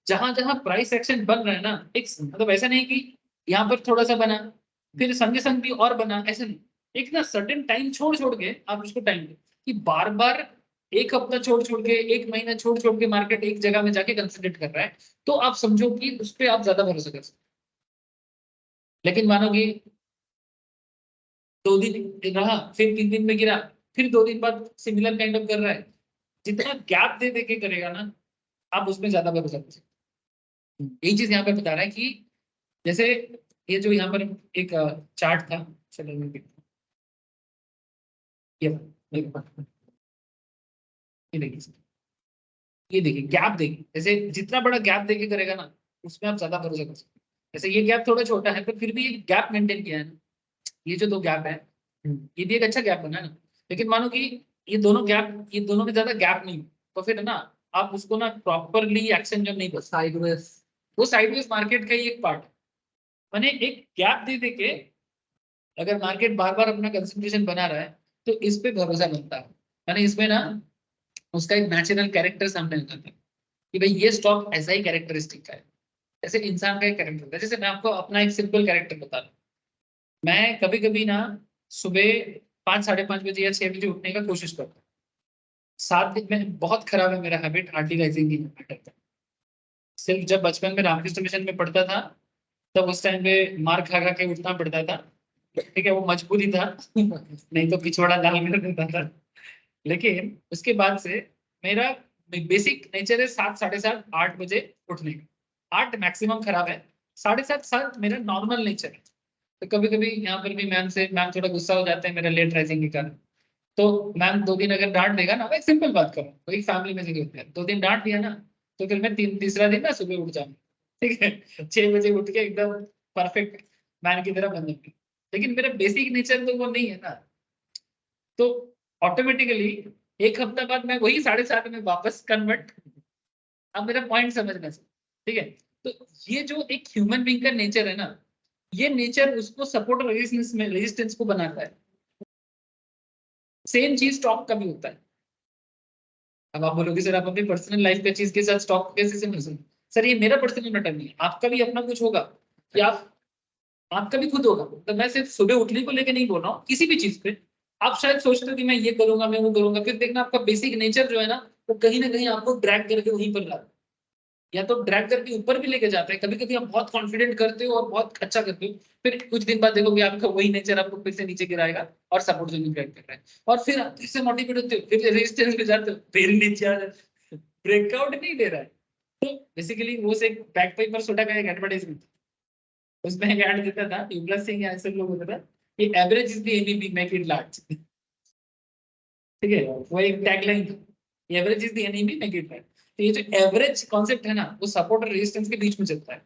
जहां जहां price action बन रहा है ना, एक मतलब ऐसा नहीं कि यहाँ पर थोड़ा सा बना फिर संगे संग भी और बना, ऐसा नहीं। एक ना सर्टेन टाइम छोड़ छोड़ के आप उसको टाइम दो कि बार बार एक हफ्ता छोड़ छोड़ के, एक महीना छोड़ छोड़ के मार्केट एक जगह में जाके कंसंट्रेट कर रहा है, तो आप समझो कि उस पर आप ज्यादा भरोसा कर सकते। लेकिन मानो कि 2 दिन रहा, फिर 3 दिन में गिरा, फिर 2 दिन बाद सिमिलर काइंड ऑफ कर रहा है, जितना गैप दे दे के करेगा ना, आप उसमें ज्यादा भरोसा कर सकते। यही चीज यहाँ पे बता रहा है कि जैसे ये जो यहाँ पर एक चार्ट था, चलो मैं देखता हूँ। ये देखिए गैप देखिए, जैसे जितना बड़ा गैप देके करेगा ना, उसमें आप ज्यादा भरोसा कर सकते हैं। जैसे ये गैप थोड़ा छोटा है पर फिर भी ये गैप मेंटेन किया है ना, ये जो 2 गैप है, ये भी एक अच्छा गैप बना है ना। लेकिन मानो कि ये दोनों गैप, ये दोनों में ज्यादा गैप नहीं, तो फिर ना आप उसको ना प्रॉपरली एक्शन जब नहीं कर साइडवेज, वो साइडवेज मार्केट का ही एक पार्ट है। माने एक गैप दे दे के अगर मार्केट बार बार अपना कंसंट्रेशन बना रहा है, तो इस पे भरोसा बनता है। माने इसमें ना उसका एक नेचुरल कैरेक्टर सामने आ जाता है कि भाई ये स्टॉक ऐसा ही कैरेक्टरिस्टिक का है। जैसे इंसान का एक कैरेक्टर होता है। जैसे मैं आपको अपना एक सिंपल कैरेक्टर बता रहा हूँ। मैं कभी कभी ना सुबह 5 साढ़े 5 बजे या 6 बजे उठने का कोशिश करता हूँ। 7 दिन में बहुत खराब है मेरा हैबिट हार्डली राइजिंग की हैबिट। सिर्फ जब बचपन में रामकृष्ण मिशन में पढ़ता था, तब उस टाइम पे मार खा खा के उठना पड़ता था, ठीक है, वो मजबूरी था नहीं तो पिछवाड़ा लाल कर देता था। लेकिन उसके बाद से मेरा बेसिक नेचर है 7 साढ़े 7 8 बजे उठने का। 8 मैक्सिमम खराब है, 7:30 7 मेरा नॉर्मल नेचर है। तो कभी कभी यहाँ पर भी मैम थोड़ा गुस्सा हो जाते हैं मेरा लेट राइजिंग के कारण। तो मैम 2 दिन अगर डांट देगा ना, मैं एक सिंपल बात करूँ, कोई फैमिली में से होता है, 2 दिन डांट दिया ना, तो फिर मैं तीसरा दिन ना सुबह उठ जाऊँ, ठीक है, 6 बजे उठ के एकदम परफेक्ट मैन की तरह बन जाऊंगी। लेकिन मेरा बेसिक नेचर तो वो नहीं है ना, तो ऑटोमेटिकली एक हफ्ता बाद मैं वही 7:30 में वापस कन्वर्ट। अब मेरा पॉइंट समझना से, ठीक है। तो ये जो एक ह्यूमन बीइंग का नेचर है ना, ये नेचर उसको सपोर्ट और रेजिस्टेंस को बनाता है। सेम चीज स्टॉक का भी होता है। अब आप बोलोगे सर आप अपनी पर्सनल लाइफ का चीज के साथ स्टॉक कैसे समझ? सर ये मेरा पर्सनल मैटर नहीं है, आपका भी अपना कुछ होगा कि आपका भी खुद होगा। तो मैं सिर्फ सुबह उठने को लेकर नहीं बोल रहा हूँ, किसी भी चीज पे आप शायद सोचते हो कि मैं ये करूंगा मैं वो करूंगा, फिर देखना आपका बेसिक नेचर जो है ना, वो कहीं ना कहीं आपको ड्रैग करके वहीं पर लाता है, या तो ड्रैग करके ऊपर भी लेके जाता है। कभी कभी आप बहुत कॉन्फिडेंट करते हो और बहुत अच्छा करते हो, फिर कुछ दिन बाद देखोगे आपका वही नेचर आपको फिर से नीचे गिराएगा और सपोर्ट जोन में ड्रैग कर रहा है, और फिर आप फिर से मोटिवेट होते हो, फिर रेजिस्टेंस पे जाते हो, फिर नीचे आ जाते हो। ब्रेकआउट नहीं दे रहा है, तो बेसिकली वो से बैक पेपर सोडा का एक एडवर्टाइजमेंट, उसमें एक ऐड देता था, युवराज सिंह या ऐसे लोग होता था कि average is the enemy make it large. ठीक है, वो एक टैगलाइन था, average is the enemy make it large. तो ये जो एवरेज कॉन्सेप्ट है ना, वो सपोर्ट और रेजिस्टेंस के बीच में चलता है।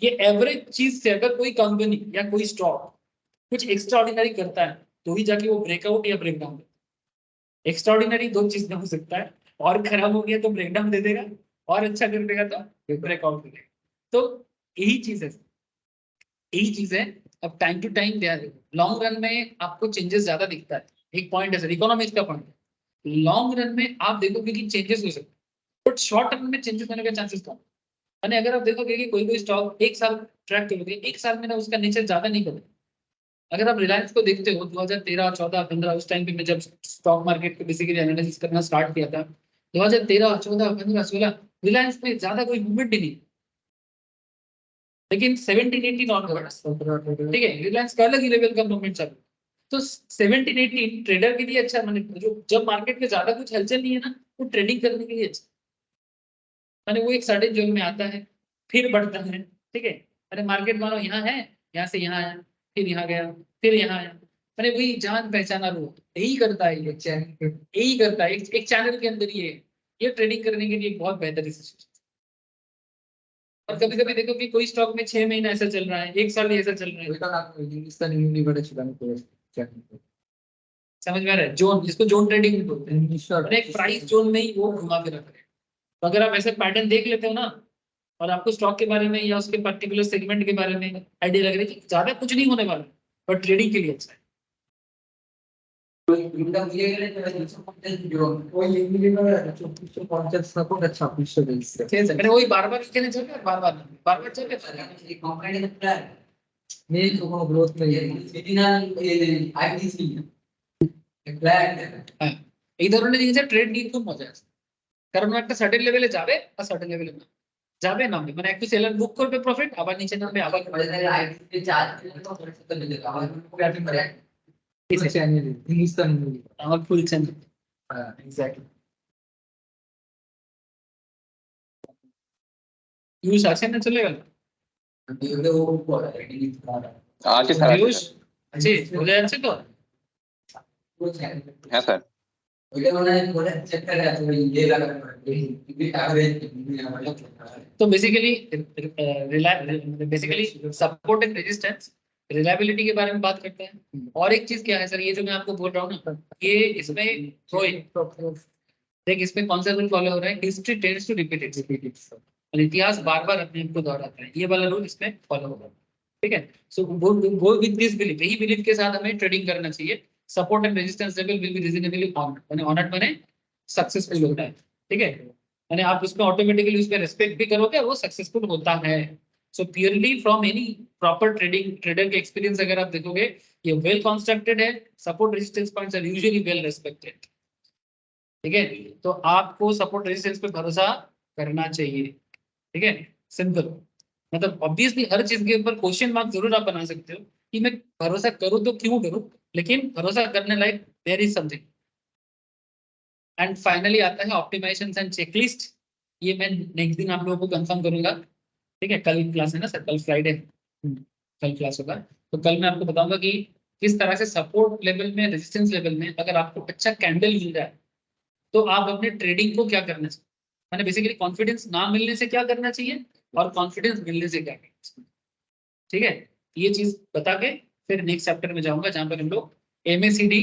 ये एवरेज चीज से अगर कोई कंपनी या कोई स्टॉक कुछ एक्स्ट्रा ऑर्डिनरी करता है तो ही जाके वो ब्रेकआउट या ब्रेकडाउन। एक्स्ट्राऑर्डिनरी दो चीज में हो सकता है, और खराब हो गया तो ब्रेकडाउन दे देगा, और अच्छा कर देगा तो ब्रेकआउट दे देगा। तो यही चीज है, यही चीज है। अब time to time long run में आपको चेंजेस ज्यादा दिखता है, एक पॉइंट है सर, इकोनॉमिक्स का पॉइंट है। लॉन्ग रन में आप देखोगे कि चेंजेस हो सकते हैं, बट शॉर्ट रन में चेंजेस होने का चांसेस कम। यानी अगर आप देखोगे कि कोई कोई स्टॉक एक साल ट्रैक करोगे, एक साल में ना उसका नेचर ज्यादा नहीं बदले। अगर आप रिलायंस को देखते हो 2013, 14, 15 उस टाइम पे मैं जब स्टॉक मार्केट को बेसिकली एनालिसिस करना स्टार्ट किया था, 2013, 14, 15, 16 रिलायंस में ज्यादा कोई मूवमेंट ही नहीं। लेकिन 17, 18 ऑनवर्ड्स, ठीक है, रिलायंस का अलग ही लेवल का मूवमेंट चालू। तो 17, 18 ट्रेडर के लिए अच्छा, माने जो जब मार्केट में ज्यादा कुछ हलचल नहीं है ना, तो ट्रेडिंग करने के लिए अच्छा, माने वो एक सर्टेन जोन में आता है, फिर बढ़ता है। ठीक है, अरे मार्केट मानो यहाँ है, यहाँ से यहाँ आया, फिर यहाँ गया, फिर यहाँ आया, मैंने वही जान पहचाना लो, यही करता है ये चैनल, यही करता है एक चैनल के अंदर ये ट्रेडिंग करने के लिए एक बहुत बेहतर डिसीजन। और कभी कभी देखो कि कोई स्टॉक में 6 महीना ऐसा चल रहा है, एक साल ही ऐसा चल रहा है, हिंदुस्तान यूनिवर्सिटी को समझ में आ रहा है? जोन, जिसको जोन ट्रेडिंग भी बोलते हैं, और एक प्राइस जोन में ही वो घुमा के रख रहे हैं। तो अगर आप ऐसे पैटर्न देख लेते हो ना, और आपको स्टॉक के बारे में या उसके पर्टिकुलर सेगमेंट के बारे में आइडिया लग रहा है कि ज्यादा कुछ नहीं होने वाला, पर ट्रेडिंग के लिए अच्छा है। इनकम ये गले तो जो ওই এগুলি 2450 না কোন 2600 দিচ্ছে ठीक है, मैंने वही बार बार कहने चल रहा है, बार बार चल रहा है। ये कंपनी का प्लान নেই তো কোনো গ্রোথ নেই ये सिटीनल ये आईटीसी প্ল্যান হ্যাঁ, এই ধরনের জিনিসে ট্রেড নিয়ে খুব মজা আছে, কারণ ও একটা সার্টেন লেভেলে যাবে আর সার্টেন লেভেলে না যাবে, নামবে, মানে একটু সেলার বুক করবে প্রফিট, আবার নিচে নামবে, আবার আমাদের আইটিসি চার্জ তো করতে দিতে হবে আমাদের করে চ্যানেল হিন্দুস্তান আমার ফুল চ্যানেল। হ্যাঁ এক্স্যাক্টলি। ইউজ আছে না চলে গেল? ये वो ऊपर है আছে স্যার, আছে ইউজ স্যার। আছে, চলে যাচ্ছে তো? वो चैनल হ্যাঁ স্যার। ওইটা মানে বলে চেক করে আছে ওই ये लगा ये एवरेज तो basically support and resistance, reliability के बारे में बात करते हैं। और एक चीज क्या है सर, ये जो मैं आपको बोल रहा हूँ ना, ये इसमें देख, इसमें कौन सा रूल फॉलो हो रहा है, history tends to repeat its, और इतिहास बार बार अपने आप को दोहराता है, ये वाला रूल इसमें फॉलो होगा। ठीक है, सो गो विद दिस बिलीफ, यही बिलीफ के साथ हमें ट्रेडिंग करना चाहिए। Support and resistance level will be reasonably honoured, माने सक्सेसफुल होता है। ठीक है, यानी आप उसमें ऑटोमेटिकली उसमें रेस्पेक्ट भी करोगे, वो सक्सेसफुल होता है। So purely from any proper trader के एक्सपीरियंस अगर आप देखोगे, ये वेल कंस्ट्रक्टेड है, support resistance points are usually well respected. ठीक है, तो आपको सपोर्ट रेजिस्टेंस पे भरोसा करना चाहिए। ठीक है, सिंपल, मतलब ऑब्वियसली हर चीज के ऊपर क्वेश्चन मार्क जरूर आप बना सकते हो कि मैं भरोसा करूं तो क्यों करूं, लेकिन भरोसा करने लायक there is something. And finally आता है ऑप्टिमाइजेशन एंड चेकलिस्ट, ये मैं नेक्स्ट दिन आप लोगों को कंफर्म करूंगा। ठीक है, कल क्लास है ना सर, कल फ्राइडे, कल क्लास होगा, तो कल मैं आपको बताऊंगा कि किस तरह से सपोर्ट लेवल में, रेजिस्टेंस लेवल में अगर आपको अच्छा कैंडल मिल रहा है तो आप अपने ट्रेडिंग को क्या करना चाहिए, मैंने बेसिकली कॉन्फिडेंस ना मिलने से क्या करना चाहिए और कॉन्फिडेंस मिलने से क्या करना चाहिए। ठीक है, ये चीज बता के फिर नेक्स्ट चैप्टर में जाऊंगा, जहां पर हम लोग MACD,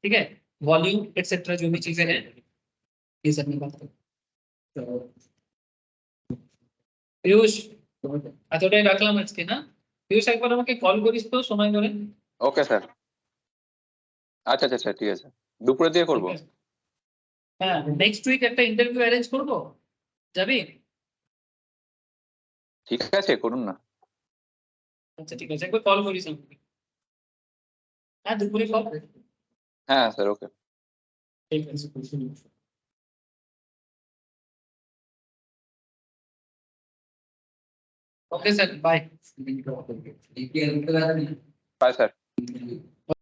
ठीक है, वॉल्यूम एटसेट्रा जो भी चीजें हैं ये सब में बात करें। পীযূষ, এতটাই রাখলাম আজকে, না পীযূষ একবার আমাকে কল করিস তো সময় করে। Okay sir. আচ্ছা আচ্ছা স্যার, ঠিক আছে। দুপুরে দিয়ে করবো। হ্যাঁ, নেক্সট উইক একটা ইন্টারভিউ অ্যারেঞ্জ করবো, যাবি? ঠিক আছে, করুন না। আচ্ছা ঠিক আছে, একবার কল করিস আমাকে। হ্যাঁ, দুপুরে কল। হ্যাঁ স্যার, ওকে। ঠিক আছে। Okay sir, bye. ये क्या বাই স্যার।